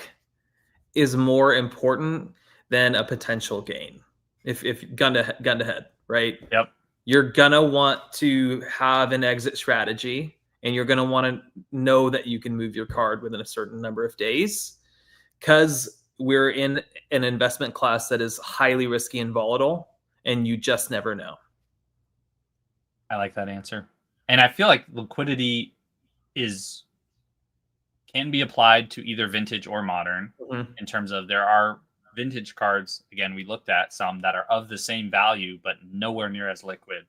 is more important than a potential gain. If gun to head, right? Yep. You're gonna want to have an exit strategy, and you're gonna want to know that you can move your card within a certain number of days, because we're in an investment class that is highly risky and volatile, and you just never know. I like that answer. And I feel like liquidity can be applied to either vintage or modern, in terms of there are vintage cards, again, we looked at some that are of the same value, but nowhere near as liquid.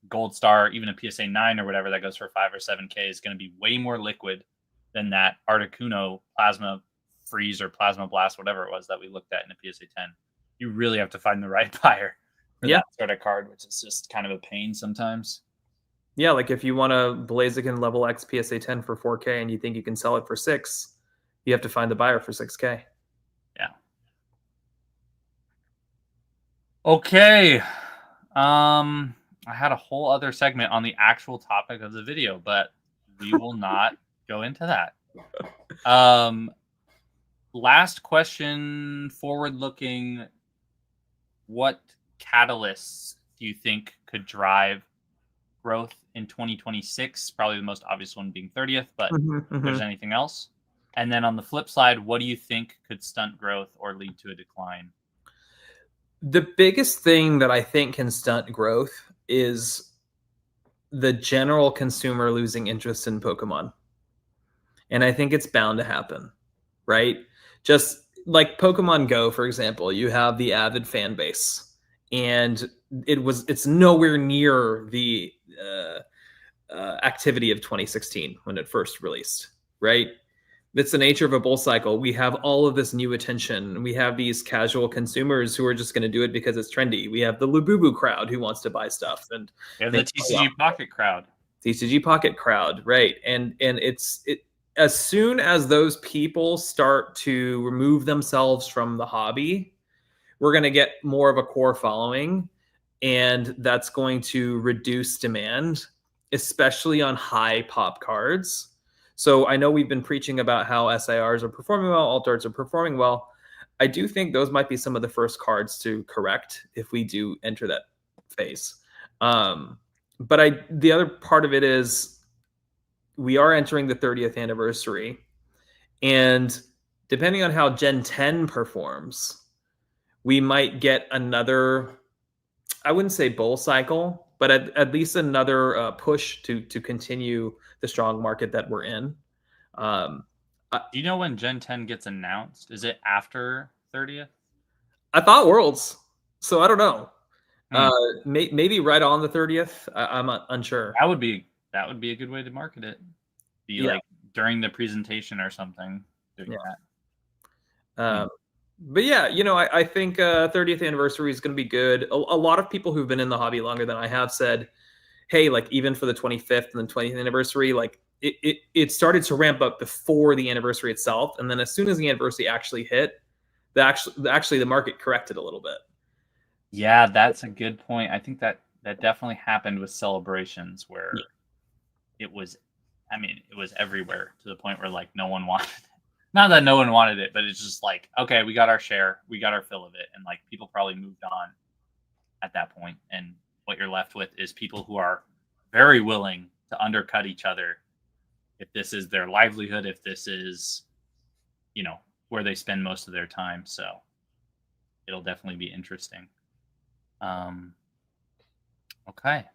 Gold Star, even a PSA 9 or whatever that goes for 5 or 7K is going to be way more liquid than that Articuno Plasma Freeze or Plasma Blast, whatever it was that we looked at in a PSA 10. You really have to find the right buyer for that sort of card, which is just kind of a pain sometimes. Yeah, like if you want a Blaziken Level X PSA 10 for 4K and you think you can sell it for 6, you have to find the buyer for 6K. Yeah. Okay. I had a whole other segment on the actual topic of the video, but we will not go into that. Last question, forward looking, what catalysts do you think could drive growth in 2026? Probably the most obvious one being 30th, but if there's anything else. And then on the flip side, what do you think could stunt growth or lead to a decline? The biggest thing that I think can stunt growth is the general consumer losing interest in Pokemon. And I think it's bound to happen, right? Just like Pokemon Go, for example, you have the avid fan base, and it's nowhere near the activity of 2016 when it first released, right? It's the nature of a bull cycle. We have all of this new attention. We have these casual consumers who are just going to do it because it's trendy. We have the Labubu crowd who wants to buy stuff, and we have the TCG Pocket crowd. TCG Pocket crowd, right? And as soon as those people start to remove themselves from the hobby, we're going to get more of a core following, and that's going to reduce demand, especially on high pop cards. So I know we've been preaching about how SIRs are performing well, alt arts are performing well. I do think those might be some of the first cards to correct if we do enter that phase. But the other part of it is we are entering the 30th anniversary, and depending on how Gen 10 performs, we might get another, I wouldn't say bull cycle, but at least another push to continue the strong market that we're in. Do you know when Gen 10 gets announced? Is it after 30th? I thought Worlds, so I don't know. Maybe right on the 30th. I'm unsure. That would be a good way to market it. Like during the presentation or something. Doing that. But yeah, I think 30th anniversary is going to be good. A lot of people who've been in the hobby longer than I have said, hey, like even for the 25th and the 20th anniversary, like it started to ramp up before the anniversary itself. And then as soon as the anniversary actually hit, the market corrected a little bit. Yeah, that's a good point. I think that definitely happened with Celebrations where it was everywhere to the point where like no one wanted it. Not that no one wanted it, but it's just like, okay, we got our share, we got our fill of it. And like people probably moved on at that point. And what you're left with is people who are very willing to undercut each other if this is their livelihood, if this is, where they spend most of their time. So it'll definitely be interesting. Okay.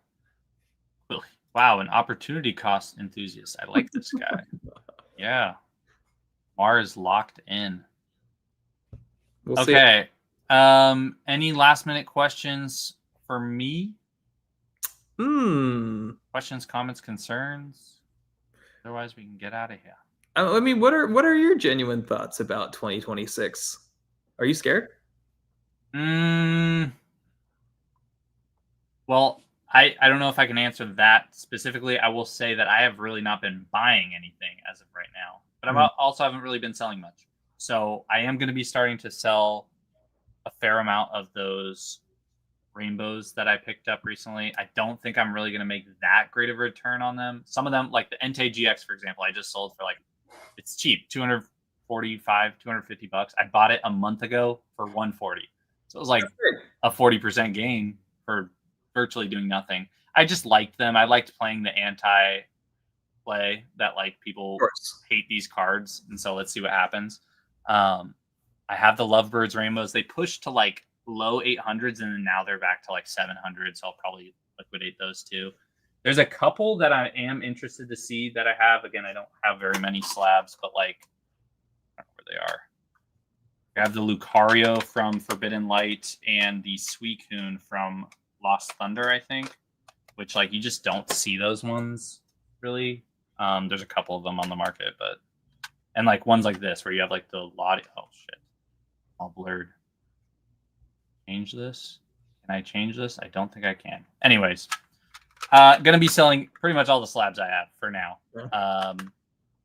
Wow, an opportunity cost enthusiast. I like this guy. Yeah. Mars locked in. We'll okay. See. Any last minute questions for me? Questions, comments, concerns? Otherwise, we can get out of here. I mean, what are your genuine thoughts about 2026? Are you scared? Well, I don't know if I can answer that specifically. I will say that I have really not been buying anything as of right now, but I also haven't really been selling much. So I am going to be starting to sell a fair amount of those rainbows that I picked up recently. I don't think I'm really going to make that great of a return on them. Some of them, like the Entei GX, for example, I just sold for it's cheap, $245, $250. I bought it a month ago for $140. So it was like a 40% gain for virtually doing nothing. I just liked them. I liked playing the anti-play that like people hate these cards. And so let's see what happens. I have the Lovebirds rainbows. They pushed to like low 800s and then now they're back to like 700. So I'll probably liquidate those too. There's a couple that I am interested to see that I have. Again, I don't have very many slabs, but like, I don't know where they are. I have the Lucario from Forbidden Light and the Suicune from Lost Thunder, I think, which like you just don't see those ones really. There's a couple of them on the market, and like ones like this where you have like the Lottie. Oh shit, all blurred. Change this? Can I change this? I don't think I can. Anyways, gonna be selling pretty much all the slabs I have for now.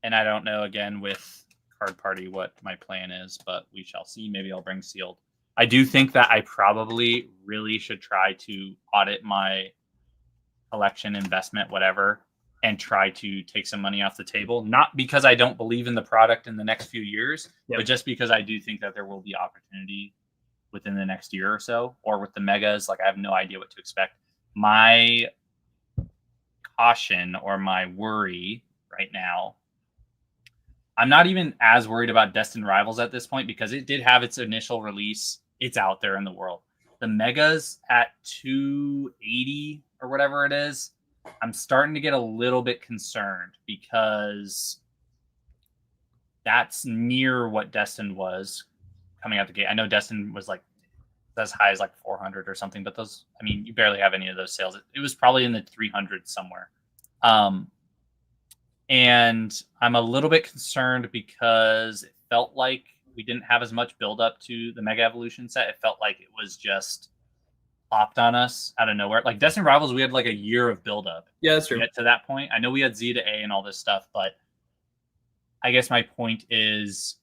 And I don't know again with Card Party what my plan is, but we shall see. Maybe I'll bring sealed. I do think that I probably really should try to audit my collection, investment, whatever, and try to take some money off the table. Not because I don't believe in the product in the next few years, but just because I do think that there will be opportunity within the next year or so, or with the megas. Like I have no idea what to expect. My caution or my worry right now, I'm not even as worried about Destined Rivals at this point because it did have its initial release. It's out there in the world. The megas at 280 or whatever it is, I'm starting to get a little bit concerned because that's near what Destined was coming out the gate. I know Destined was like as high as like 400 or something, but those, I mean, you barely have any of those sales. It was probably in the 300s somewhere. And I'm a little bit concerned because it felt like we didn't have as much build up to the Mega Evolution set. It felt like it was just popped on us out of nowhere. Like Destiny Rivals, we had like a year of build up. Yeah, that's true. To get to that point. I know we had Z to A and all this stuff, but I guess my point is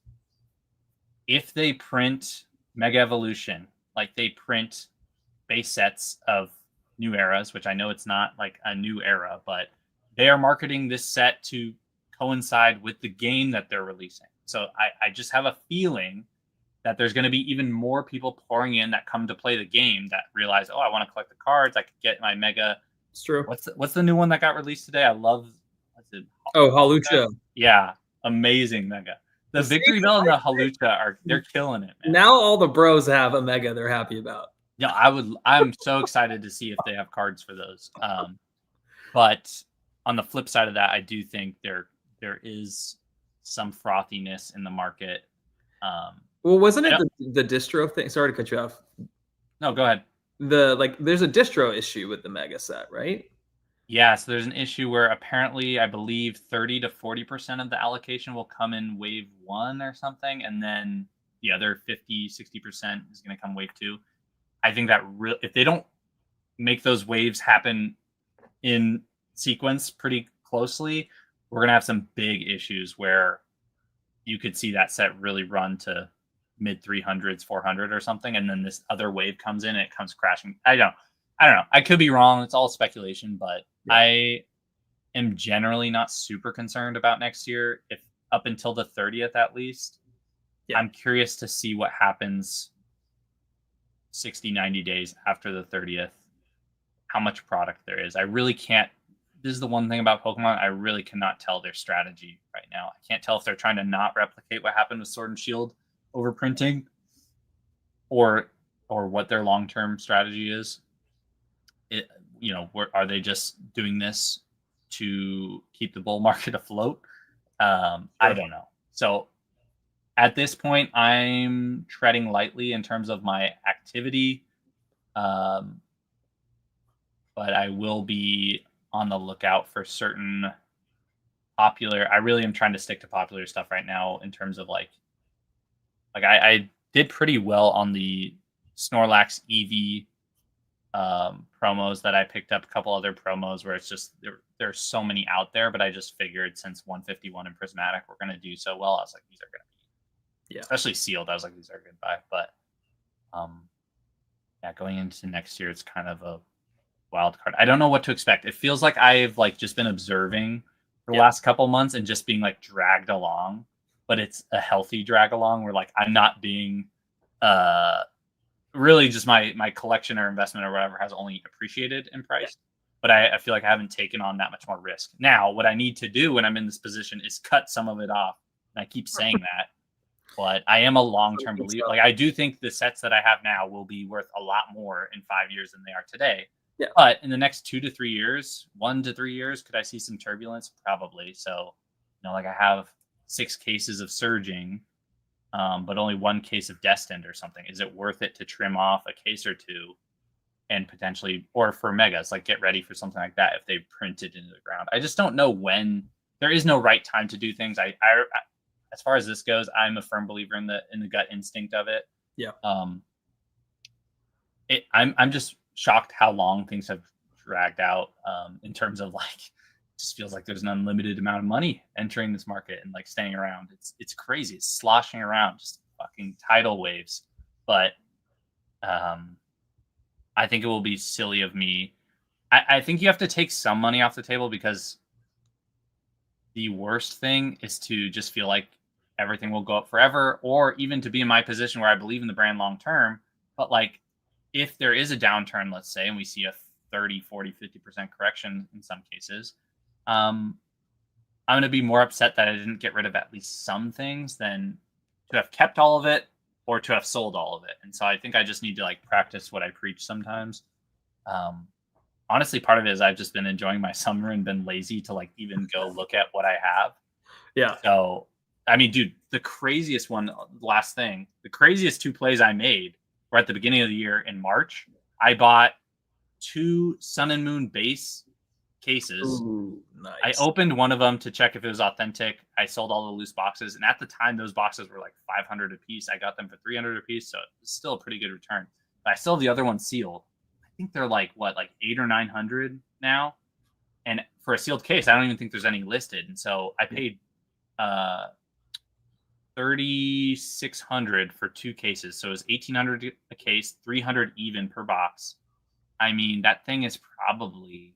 if they print Mega Evolution, like they print base sets of new eras, which I know it's not like a new era, but they are marketing this set to coincide with the game that they're releasing. So I just have a feeling that there's going to be even more people pouring in that come to play the game that realize, oh, I want to collect the cards. I could get my Mega. It's true. What's the new one that got released today? I love. What's it? Oh, Halucha. Yeah, amazing Mega. The Victory Bell and the Halucha they're killing it, man. Now all the bros have a Mega they're happy about. Yeah, I'm so excited to see if they have cards for those. But on the flip side of that, I do think there is some frothiness in the market. Well, wasn't it the distro thing? Sorry to cut you off. No, go ahead. There's a distro issue with the Mega set, right? Yeah, so there's an issue where apparently I believe 30 to 40% of the allocation will come in wave 1 or something, and then the other 50, 60% is going to come wave 2. I think that if they don't make those waves happen in sequence pretty closely, we're going to have some big issues where you could see that set really run to mid 300s, 400 or something, and then this other wave comes in and it comes crashing. I don't know. I could be wrong. It's all speculation, but yeah. I am generally not super concerned about next year. If up until the 30th at least, yeah. I'm curious to see what happens 60, 90 days after the 30th, how much product there is. I really can't. This is the one thing about Pokemon. I really cannot tell their strategy right now. I can't tell if they're trying to not replicate what happened with Sword and Shield overprinting or what their long-term strategy is. Are they just doing this to keep the bull market afloat? I don't know. So at this point, I'm treading lightly in terms of my activity. But I will be on the lookout for certain popular. I really am trying to stick to popular stuff right now in terms of like I did pretty well on the Snorlax EV promos that I picked up, a couple other promos where it's just there's so many out there, but I just figured since 151 and Prismatic we're going to do so well, I was like, these are going to be, especially sealed. I was like, these are a good buy. But going into next year, it's kind of a wild card. I don't know what to expect. It feels like I've just been observing for the last couple months and just being dragged along, but it's a healthy drag along where I'm not being really just my collection or investment or whatever has only appreciated in price. But I feel like I haven't taken on that much more risk. Now, what I need to do when I'm in this position is cut some of it off. And I keep saying that, but I am a long-term believer. I do think the sets that I have now will be worth a lot more in 5 years than they are today. Yeah. But in the next 2 to 3 years, 1 to 3 years, could I see some turbulence? Probably. So, I have 6 cases of surging, but only 1 case of destined or something. Is it worth it to trim off a case or two and potentially, or for megas, get ready for something like that if they print it into the ground? I just don't know when. There is no right time to do things. I as far as this goes, I'm a firm believer in the gut instinct of it. Yeah. I'm just shocked how long things have dragged out in terms of it just feels like there's an unlimited amount of money entering this market and staying around. It's crazy. It's sloshing around, just fucking tidal waves. But I think it will be silly of me. I think you have to take some money off the table because the worst thing is to just feel like everything will go up forever, or even to be in my position where I believe in the brand long term. But if there is a downturn, let's say, and we see a 30, 40, 50% correction in some cases, I'm going to be more upset that I didn't get rid of at least some things than to have kept all of it or to have sold all of it. And so I think I just need to practice what I preach sometimes. Honestly, part of it is I've just been enjoying my summer and been lazy to even go look at what I have. Yeah. So, I mean, dude, the craziest the craziest 2 plays I made were at the beginning of the year in March. I bought 2 Sun and Moon base cases. Ooh, I nice. opened one of them to check if it was authentic. I sold all the loose boxes, and at the time, those boxes were like 500 a piece. I got them for 300 a piece, so it's still a pretty good return. But I still have the other one sealed. I think they're like what, like 800 or 900 now. And for a sealed case, I don't even think there's any listed. And so I paid 3,600 for 2 cases. So it was 1,800 a case, 300 even per box. I mean, that thing is probably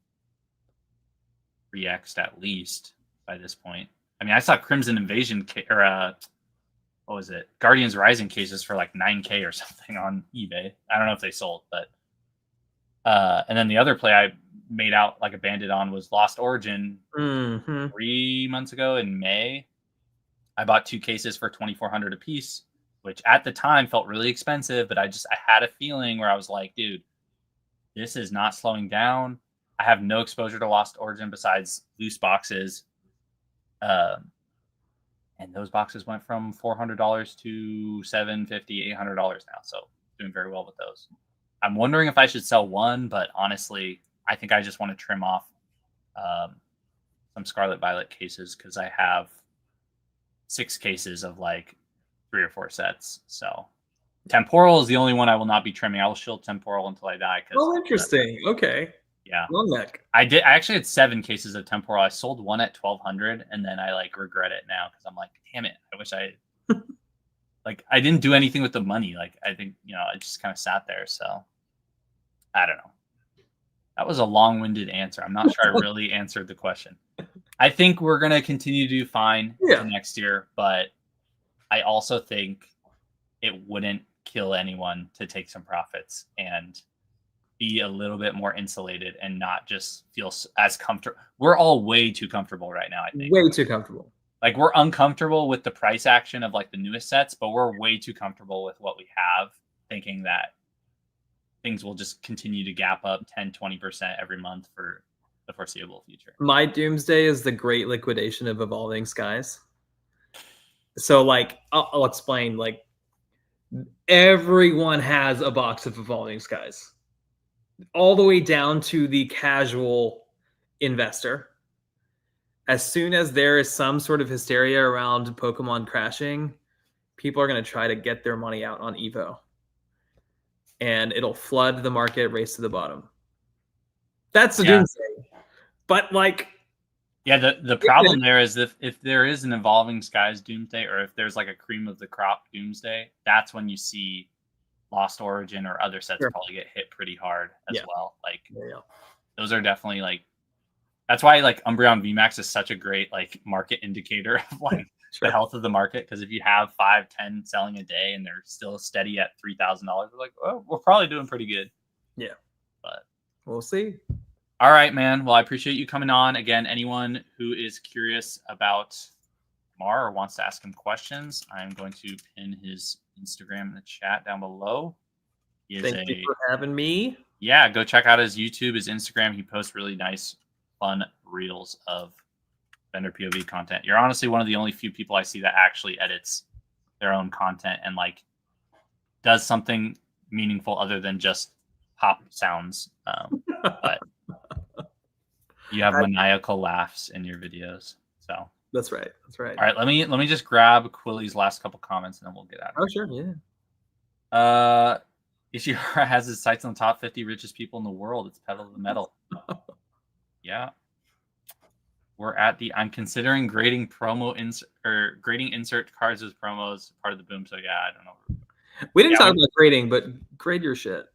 3x at least by this point. I mean, I saw Crimson Invasion or what was it? Guardians Rising cases for like 9K or something on eBay. I don't know if they sold, but and then the other play I made out like a bandit on was Lost Origin 3 months ago in May. I bought 2 cases for 2,400 a piece, which at the time felt really expensive, but I had a feeling where I was like, dude, this is not slowing down. I have no exposure to Lost Origin besides loose boxes. And those boxes went from $400 to $750, $800 now. So doing very well with those. I'm wondering if I should sell one, but honestly, I think I just want to trim off some Scarlet Violet cases because I have 6 cases of like 3 or 4 sets. So Temporal is the only one I will not be trimming. I will shield Temporal until I die. Oh, interesting. Okay. Yeah. Long neck. I actually had 7 cases of Temporal. I sold one at 1,200, and then I like regret it now because I'm like, damn it. I wish I like I didn't do anything with the money. Like I think, I just kind of sat there. So I don't know. That was a long-winded answer. I'm not sure I really answered the question. I think we're going to continue to do fine next year, but I also think it wouldn't kill anyone to take some profits and be a little bit more insulated and not just feel as comfortable. We're all way too comfortable right now, I think. Way too comfortable. Like we're uncomfortable with the price action of like the newest sets, but we're way too comfortable with what we have, thinking that things will just continue to gap up 10, 20% every month for the foreseeable future. My doomsday is the great liquidation of Evolving Skies. So like, I'll explain, like everyone has a box of Evolving Skies, all the way down to the casual investor. As soon as there is some sort of hysteria around Pokemon crashing, people are going to try to get their money out on Evo. And it'll flood the market, race to the bottom. That's the doomsday. But like, yeah, the problem there is if there is an Evolving Skies doomsday, or if there's like a cream of the crop doomsday, that's when you see Lost Origin or other sets probably get hit pretty hard as well. Like those are definitely like, that's why like Umbreon VMAX is such a great like market indicator of like the health of the market. Because if you have 5, 10 selling a day and they're still steady at $3,000, we're like, oh, we're probably doing pretty good. Yeah, but we'll see. All right, man. Well, I appreciate you coming on. Again, anyone who is curious about Mar or wants to ask him questions, I'm going to pin his Instagram in the chat down below. Thank you for having me. Yeah, go check out his YouTube, his Instagram. He posts really nice, fun reels of vendor POV content. You're honestly one of the only few people I see that actually edits their own content and like does something meaningful other than just pop sounds. But you have maniacal laughs in your videos. So that's right. That's right. All right, let me just grab Quilly's last couple comments and then we'll get out of here. Oh, sure, yeah. Ishihara has his sights on the top 50 richest people in the world. It's pedal to the metal. Yeah. We're at I'm considering grading grading insert cards as promos part of the boom. So yeah, I don't know. We didn't talk about grading, but grade your shit.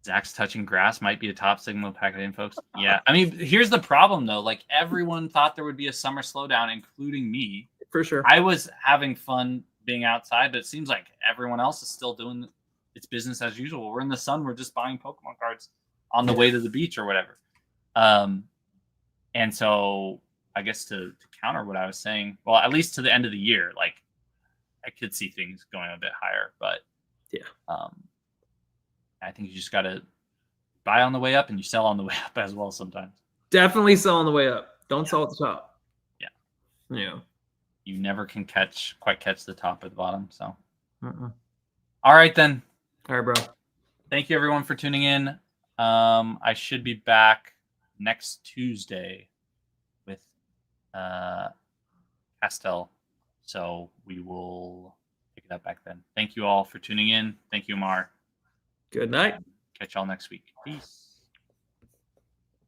Zach's touching grass might be a top signal packet in, folks. Yeah. I mean, here's the problem, though. Like, everyone thought there would be a summer slowdown, including me. For sure. I was having fun being outside, but it seems like everyone else is still doing its business as usual. We're in the sun. We're just buying Pokemon cards on the way to the beach or whatever. And so I guess to counter what I was saying, well, at least to the end of the year, like, I could see things going a bit higher, but I think you just got to buy on the way up and you sell on the way up as well sometimes. Definitely sell on the way up. Don't sell at the top. Yeah. Yeah. You never can quite catch the top or the bottom. So, All right, then. All right, bro. Thank you, everyone, for tuning in. I should be back next Tuesday with Castell. So we will pick it up back then. Thank you all for tuning in. Thank you, Mar. Good night. Catch y'all next week. Peace.